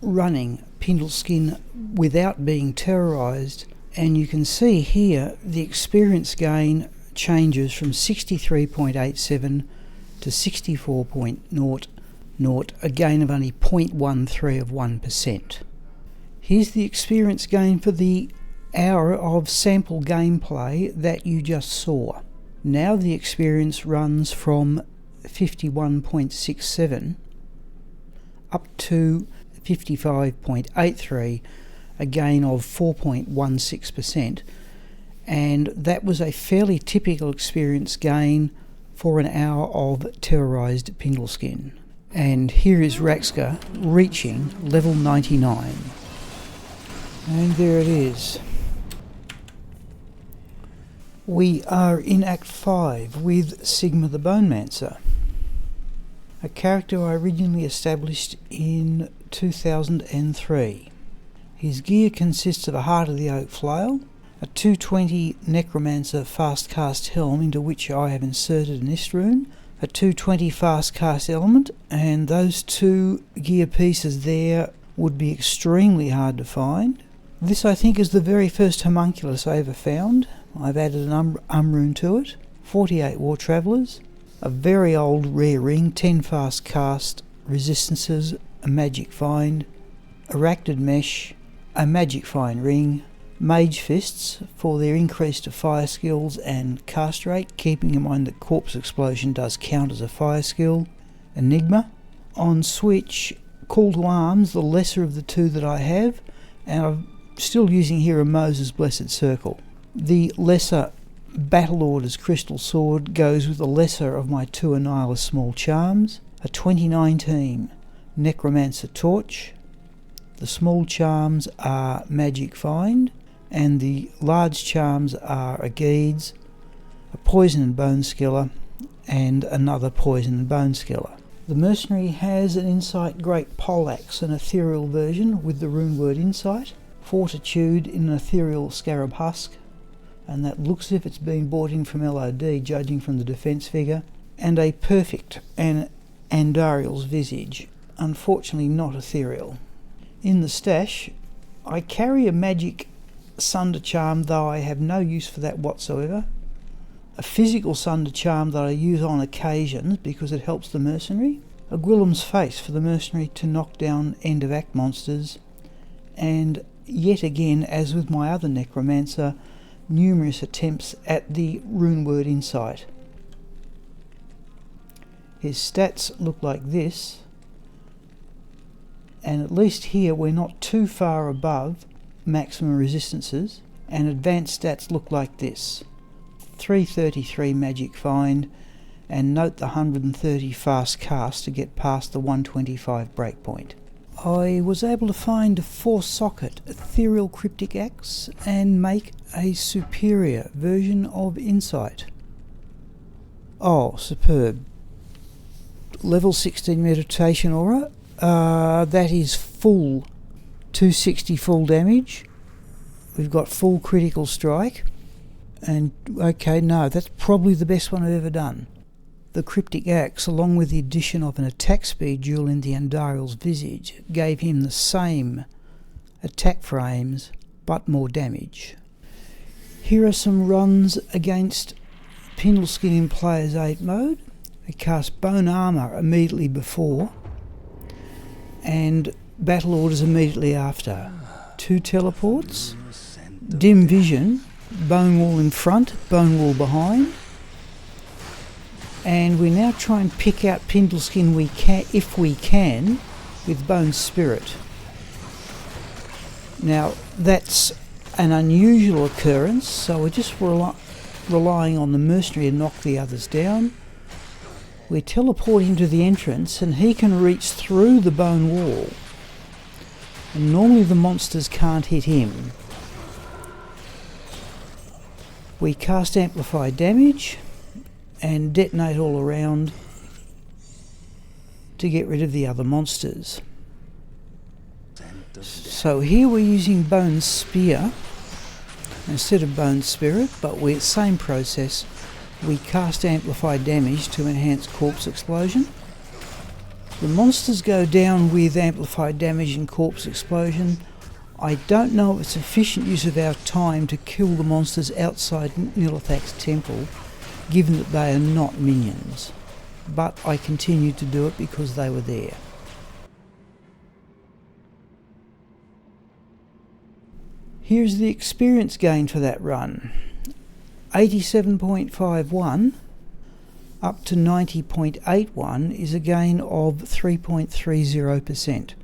running Pindleskin without being terrorised, and you can see here the experience gain changes from 63.87 to 64.00, a gain of only 0.13 of 1%. Here's the experience gain for the hour of sample gameplay that you just saw. Now the experience runs from 51.67 up to 55.83, a gain of 4.16%, and that was a fairly typical experience gain for an hour of terrorised Pindleskin. And here is Raxka reaching level 99. And there it is. We are in Act 5 with Sigma the Bonemancer, a character I originally established in 2003. His gear consists of a Heart of the Oak flail, a 220 necromancer fast cast helm into which I have inserted an ist rune, a 220 fast cast element, and those two gear pieces there would be extremely hard to find. This I think is the very first homunculus I ever found. I've added an rune to it, 48 war travellers, a very old rare ring, 10 fast cast resistances, a magic find, arachnid mesh, a magic find ring, mage fists for their increase to fire skills and cast rate, keeping in mind that corpse explosion does count as a fire skill, enigma. On switch, call to arms, the lesser of the two that I have, and I'm still using here a Moses Blessed Circle. The lesser Battle Order's Crystal Sword goes with the lesser of my two Annihilus Small Charms, a 2019 Necromancer Torch. The small charms are Magic Find, and the large charms are a Geeds, a Poison and Bone Skiller, and another Poison and Bone Skiller. The mercenary has an Insight Great Poleaxe, an ethereal version with the rune word Insight, Fortitude in an ethereal Scarab Husk, and that looks as if it's been bought in from LOD, judging from the defence figure, and a perfect and Andariel's Visage, unfortunately not ethereal. In the stash, I carry a magic Sunder Charm, though I have no use for that whatsoever, a physical Sunder Charm that I use on occasions because it helps the mercenary, a Gwillem's Face for the mercenary to knock down end of act monsters, and yet again, as with my other necromancer, numerous attempts at the rune word Insight. His stats look like this, and at least here we're not too far above maximum resistances, and advanced stats look like this: 333 magic find, and note the 130 fast cast to get past the 125 breakpoint. I was able to find a 4-socket ethereal cryptic axe and make a superior version of Insight. Oh, superb. Level 16 meditation aura, that is full 260 full damage. We've got full critical strike, and okay, no, that's probably the best one I've ever done. The cryptic axe, along with the addition of an attack speed jewel in the Andariel's Visage, gave him the same attack frames but more damage. Here are some runs against Pindleskin in Players 8 mode. I cast Bone Armour immediately before and Battle Orders immediately after. 2 teleports, Dim Vision, Bone Wall in front, Bone Wall behind, and we now try and pick out Pindleskin if we can with Bone Spirit. Now that's an unusual occurrence, so we're just relying on the mercenary to knock the others down. We teleport him to the entrance and he can reach through the bone wall, and normally the monsters can't hit him. We cast Amplify Damage and detonate all around to get rid of the other monsters. So here we're using Bone Spear instead of Bone Spirit, but we're same process. We cast Amplify Damage to enhance Corpse Explosion. The monsters go down with amplified damage and corpse explosion. I don't know if it's efficient use of our time to kill the monsters outside Nilithak's temple, given that they are not minions, but I continued to do it because they were there. Here's the experience gain for that run. 87.51 up to 90.81 is a gain of 3.30%.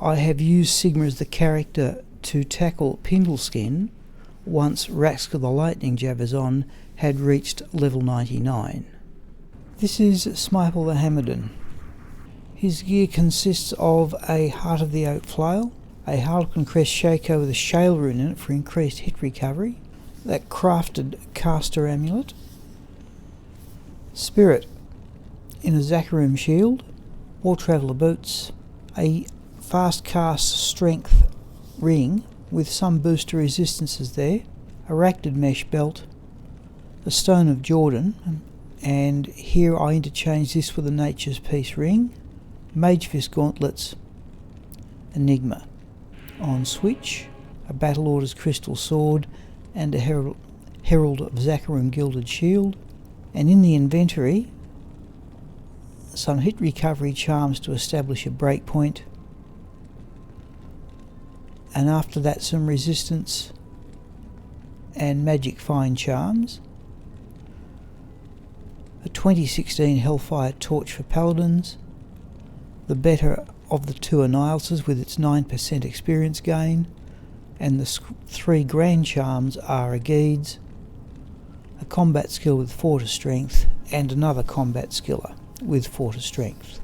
I have used Sigma as the character to tackle Pindleskin once Raxka the Lightning Javazon had reached level 99. This is Smiple the hammerdin. His gear consists of a Heart of the Oak flail, a Harlequin Crest Shaker with a shale rune in it for increased hit recovery, that crafted caster amulet, Spirit in a Zakarum shield, War Traveller boots, a fast cast strength ring with some booster resistances there, a Arachnid mesh belt, the Stone of Jordan, and here I interchange this with a Nature's Peace ring, Mage Fist gauntlets, Enigma. On switch, a Battle Orders crystal sword and a Herald of Zakarum gilded shield, and in the inventory some hit recovery charms to establish a breakpoint, and after that some resistance and magic fine charms, a 2016 Hellfire torch for paladins, the better of the two Annihilses with its 9% experience gain, and the 3 grand charms are a Geeds, a combat skill with 4 to strength, and another combat skiller with 4 to strength.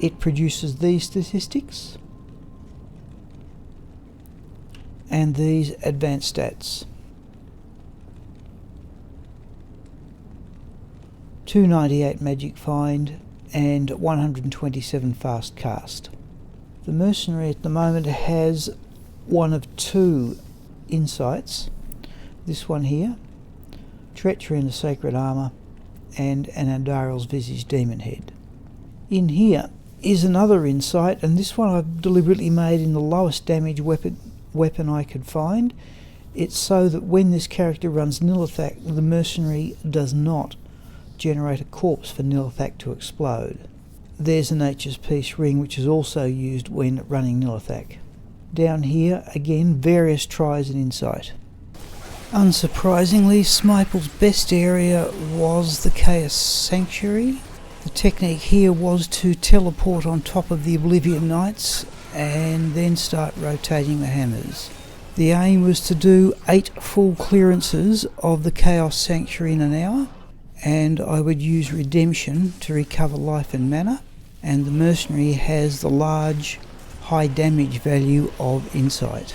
It produces these statistics and these advanced stats. 298 magic find and 127 fast cast. The mercenary at the moment has one of 2 insights, this one here, Treachery in the Sacred Armour, and an Andariel's Visage Demon Head. In here is another insight, and this one I've deliberately made in the lowest damage weapon I could find. It's so that when this character runs Nilithak, the mercenary does not generate a corpse for Nilithak to explode. There's a Nature's Peace ring which is also used when running Nilithak. Down here, again, various tries and insight. Unsurprisingly, Smiple's best area was the Chaos Sanctuary. The technique here was to teleport on top of the Oblivion Knights and then start rotating the hammers. The aim was to do 8 full clearances of the Chaos Sanctuary in an hour, and I would use Redemption to recover life and mana, and the mercenary has the large high damage value of Insight.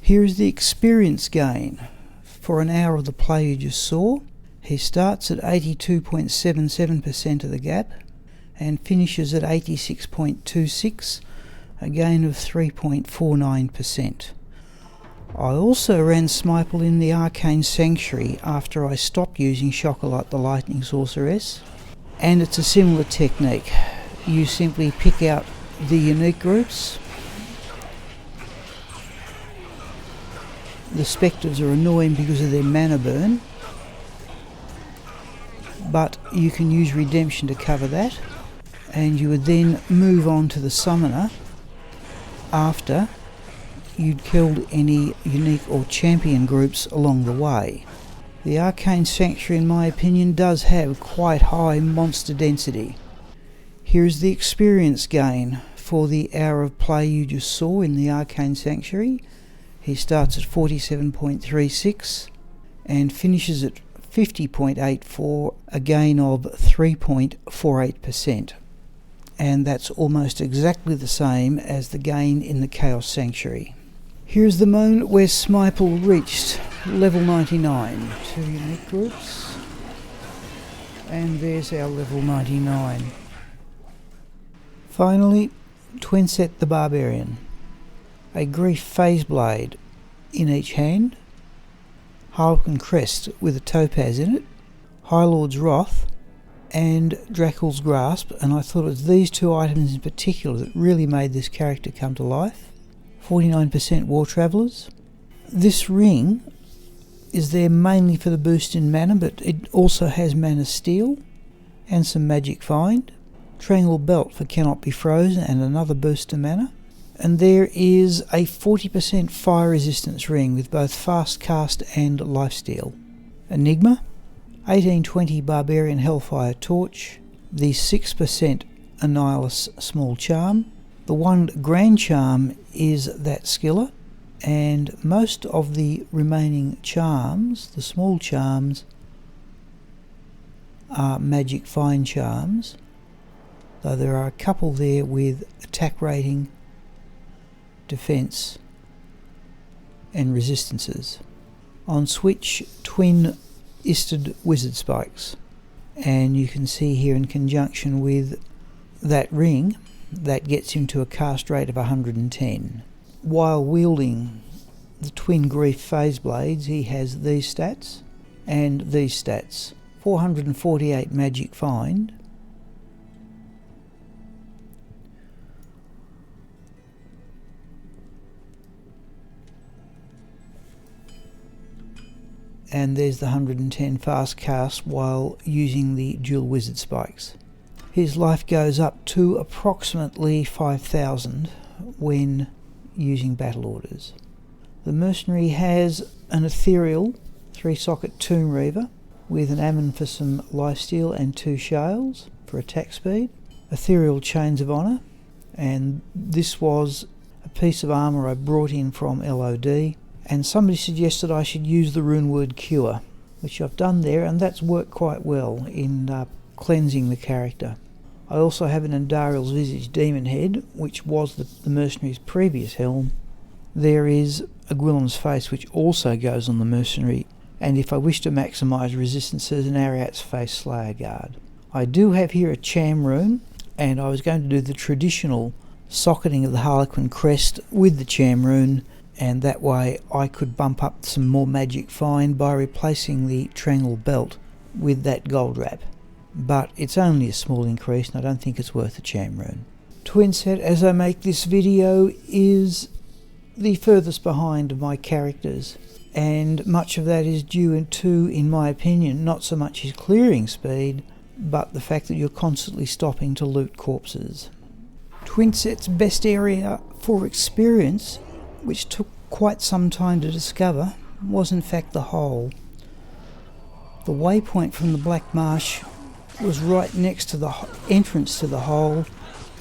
Here is the experience gain for an hour of the play you just saw. He starts at 82.77% of the gap and finishes at 86.26, a gain of 3.49%. I also ran Smiple in the Arcane Sanctuary after I stopped using Shockalot the Lightning Sorceress, and it's a similar technique. You simply pick out the unique groups. The Spectres are annoying because of their mana burn, but you can use Redemption to cover that, and you would then move on to the Summoner after you'd killed any unique or champion groups along the way. The Arcane Sanctuary, in my opinion, does have quite high monster density. Here's the experience gain for the hour of play you just saw in the Arcane Sanctuary. He starts at 47.36 and finishes at 50.84, a gain of 3.48%. And that's almost exactly the same as the gain in the Chaos Sanctuary. Here's the moment where Smiple reached level 99. 2 unique groups. And there's our level 99. Finally, Twinset the Barbarian. A Grief Phase Blade in each hand, Harlequin Crest with a topaz in it, High Lord's Wrath, and Dracul's Grasp, and I thought it was these two items in particular that really made this character come to life. 49% War Travellers. This ring is there mainly for the boost in mana, but it also has Mana Steal and some Magic Find. Triangle Belt for Cannot Be Frozen and another boost to mana. And there is a 40% fire resistance ring with both fast cast and lifesteal. Enigma, 1820 Barbarian Hellfire Torch, the 6% Annihilus Small Charm. The one Grand Charm is that Skiller, and most of the remaining charms, the small charms, are Magic Find charms, though there are a couple there with attack rating, defense and resistances. On switch, twin Isted Wizard Spikes, and you can see here in conjunction with that ring that gets him to a cast rate of 110. While wielding the twin Grief Phase Blades, he has these stats and these stats. 448 Magic Find, and there's the 110 fast cast while using the dual wizard spikes. His life goes up to approximately 5,000 when using battle orders. The mercenary has an ethereal 3-socket Tomb Reaver with an Ammon for some lifesteal and 2 Shales for attack speed. Ethereal Chains of Honour, and this was a piece of armour I brought in from LOD, and somebody suggested I should use the rune word Cure, which I've done there, and that's worked quite well in cleansing the character. I also have an Andariel's Visage Demon Head, which was the mercenary's previous helm. There is a Gwillem's Face, which also goes on the mercenary, and if I wish to maximise resistances, an Ariat's Face Slayer Guard. I do have here a Cham rune, and I was going to do the traditional socketing of the Harlequin Crest with the Cham rune, and that way I could bump up some more Magic Find by replacing the Triangle Belt with that gold wrap. But it's only a small increase, and I don't think it's worth a Cham rune. Twinset, as I make this video, is the furthest behind of my characters, and much of that is due to, in my opinion, not so much his clearing speed, but the fact that you're constantly stopping to loot corpses. Twinset's best area for experience, which took quite some time to discover, was in fact the hole. The waypoint from the Black Marsh was right next to the entrance to the hole,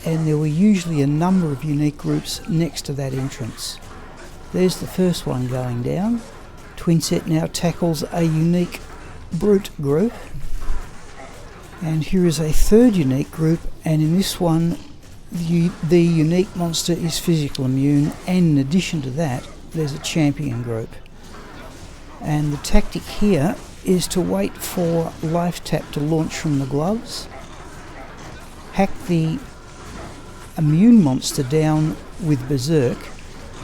and there were usually a number of unique groups next to that entrance. There's the first one going down. Twinset now tackles a unique brute group, and here is a third unique group, and in this one the unique monster is physical immune, and in addition to that there's a champion group. And the tactic here is to wait for life tap to launch from the gloves, hack the immune monster down with Berserk,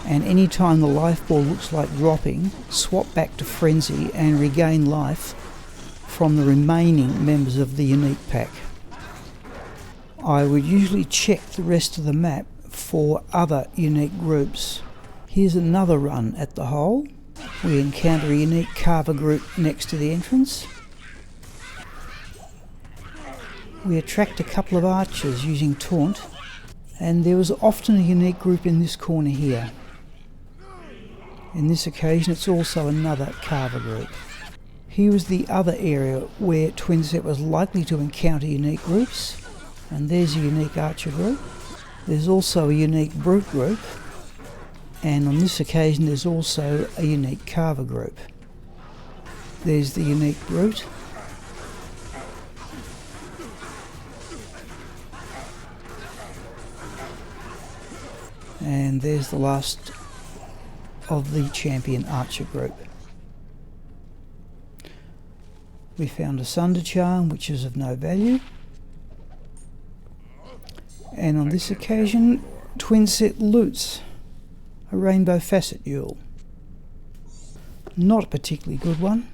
and any time the life ball looks like dropping, swap back to Frenzy and regain life from the remaining members of the unique pack. I would usually check the rest of the map for other unique groups. Here's another run at the hole. We encounter a unique Carver group next to the entrance. We attract a couple of archers using Taunt, and there was often a unique group in this corner here. In this occasion it's also another Carver group. Here was the other area where Twinset was likely to encounter unique groups, and there's a unique archer group. There's also a unique brute group, and on this occasion there's also a unique Carver group. There's the unique brute. And there's the last of the champion archer group. We found a Sunder Charm, which is of no value. And on this occasion, Twinset loots a Rainbow Facet Jewel. Not a particularly good one.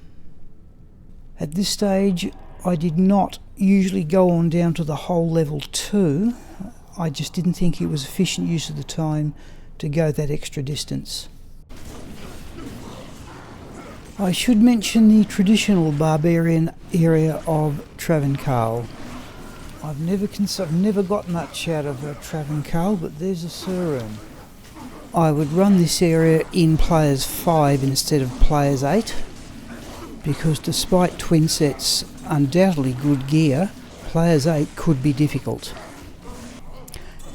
At this stage, I did not usually go on down to the whole level 2. I just didn't think it was efficient use of the time to go that extra distance. I should mention the traditional barbarian area of Travincal. I've never got much out of Travincal, but there's a Surun. I would run this area in Players 5 instead of Players 8, because despite Twinset's undoubtedly good gear, Players 8 could be difficult.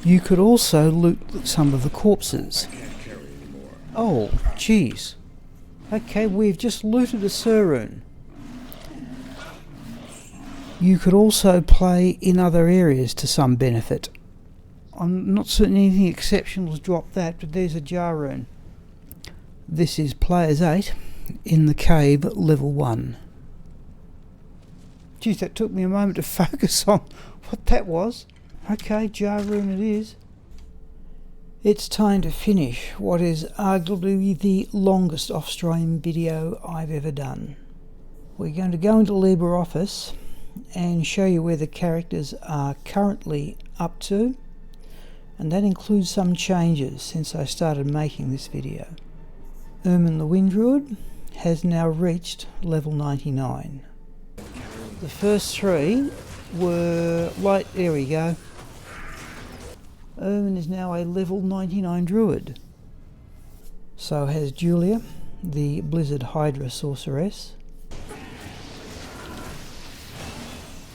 You could also loot some of the corpses. Oh, geez. Okay, we've just looted a Surun. You could also play in other areas to some benefit. I'm not certain anything exceptional has dropped that, but there's a Jarun. This is Players 8 in the cave level 1. Geez, that took me a moment to focus on what that was. Okay, Jarun it is. It's time to finish what is arguably the longest off-stream video I've ever done. We're going to go into LibreOffice and show you where the characters are currently up to, and that includes some changes since I started making this video. Ermin the Wind Druid has now reached level 99. The first 3 were light, there we go. Ermin is now a level 99 druid. So has Jewelia, the Blizzard Hydra sorceress.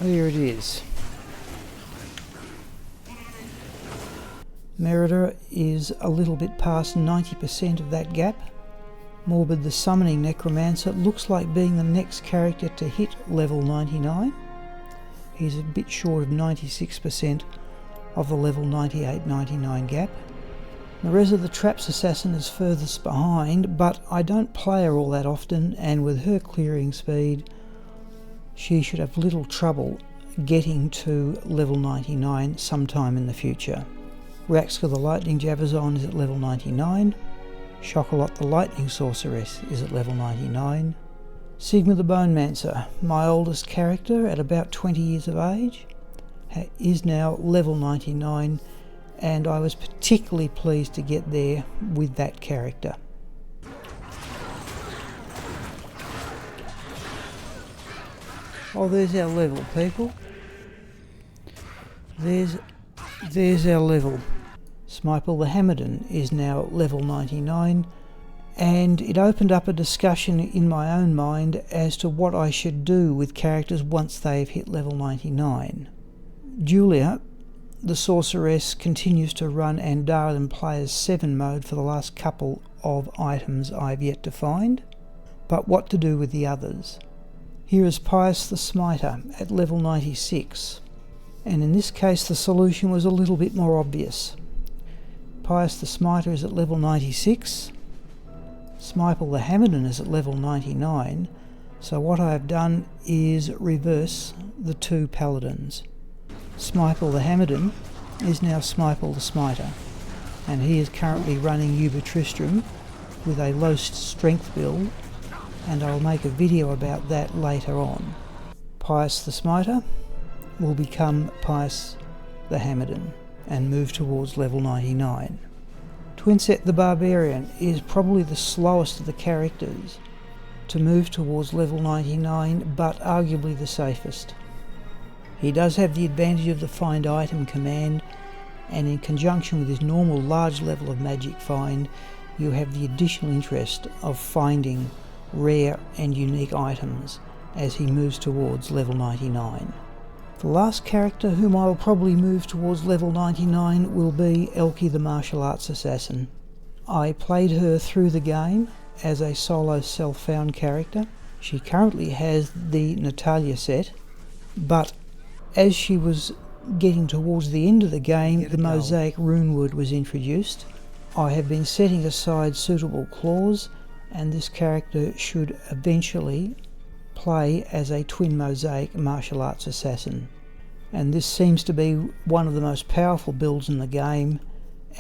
Here it is. Merida is a little bit past 90% of that gap. Morbid the Summoning Necromancer looks like being the next character to hit level 99. He's a bit short of 96% of the level 98-99 gap. Nerezza the Traps Assassin is furthest behind, but I don't play her all that often, and with her clearing speed she should have little trouble getting to level 99 sometime in the future. Raxka the Lightning Javazon is at level 99. Shockalot the Lightning Sorceress is at level 99. Sigma the Bonemancer, my oldest character at about 20 years of age, is now level 99, and I was particularly pleased to get there with that character. Oh, there's our level, people. There's our level. Smiple the hammerdin is now level 99, and it opened up a discussion in my own mind as to what I should do with characters once they've hit level 99. Jewelia, the sorceress, continues to run Andariel in Players 7 mode for the last couple of items I've yet to find, but what to do with the others. Here is Pious the Smiter at level 96, and in this case the solution was a little bit more obvious. Pious the Smiter is at level 96, Smiple the hammerdin is at level 99, so what I have done is reverse the 2 paladins. Smiple the hammerdin is now Smiple the Smiter, and he is currently running Uber Tristram with a low strength build, and I'll make a video about that later on. Pious the Smiter will become Pious the hammerdin and move towards level 99. Twinset the Barbarian is probably the slowest of the characters to move towards level 99, but arguably the safest. He does have the advantage of the Find Item command, and in conjunction with his normal large level of magic find, you have the additional interest of finding rare and unique items as he moves towards level 99. The last character whom I will probably move towards level 99 will be Elki the Martial Arts Assassin. I played her through the game as a solo self-found character. She currently has the Natalia set, but as she was getting towards the end of the game, the Mosaic Runewood was introduced. I have been setting aside suitable claws, and this character should eventually play as a twin Mosaic martial arts assassin. And this seems to be one of the most powerful builds in the game,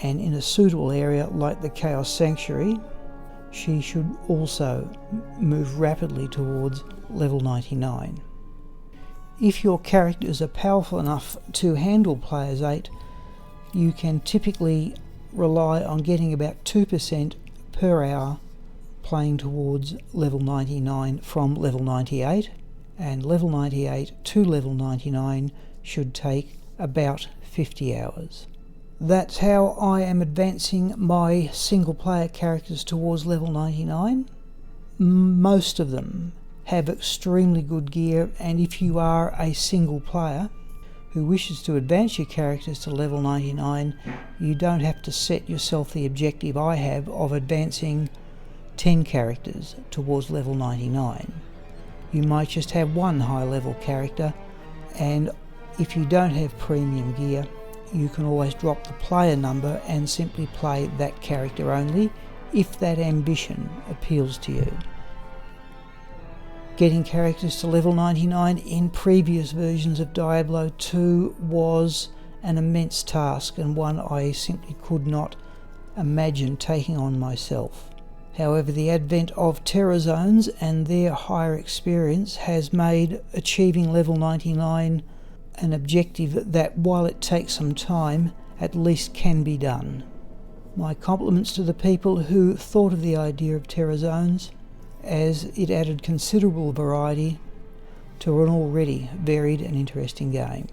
and in a suitable area like the Chaos Sanctuary, she should also move rapidly towards level 99. If your characters are powerful enough to handle Players 8, you can typically rely on getting about 2% per hour playing towards level 99 from level 98, and level 98 to level 99 should take about 50 hours. That's how I am advancing my single player characters towards level 99. Most of them have extremely good gear, and if you are a single player who wishes to advance your characters to level 99, you don't have to set yourself the objective I have of advancing 10 characters towards level 99. You might just have one high level character, and if you don't have premium gear, you can always drop the player number and simply play that character only if that ambition appeals to you. Getting characters to level 99 in previous versions of Diablo 2 was an immense task, and one I simply could not imagine taking on myself. However, the advent of Terror Zones and their higher experience has made achieving level 99 an objective that, while it takes some time, at least can be done. My compliments to the people who thought of the idea of Terror Zones, as it added considerable variety to an already varied and interesting game.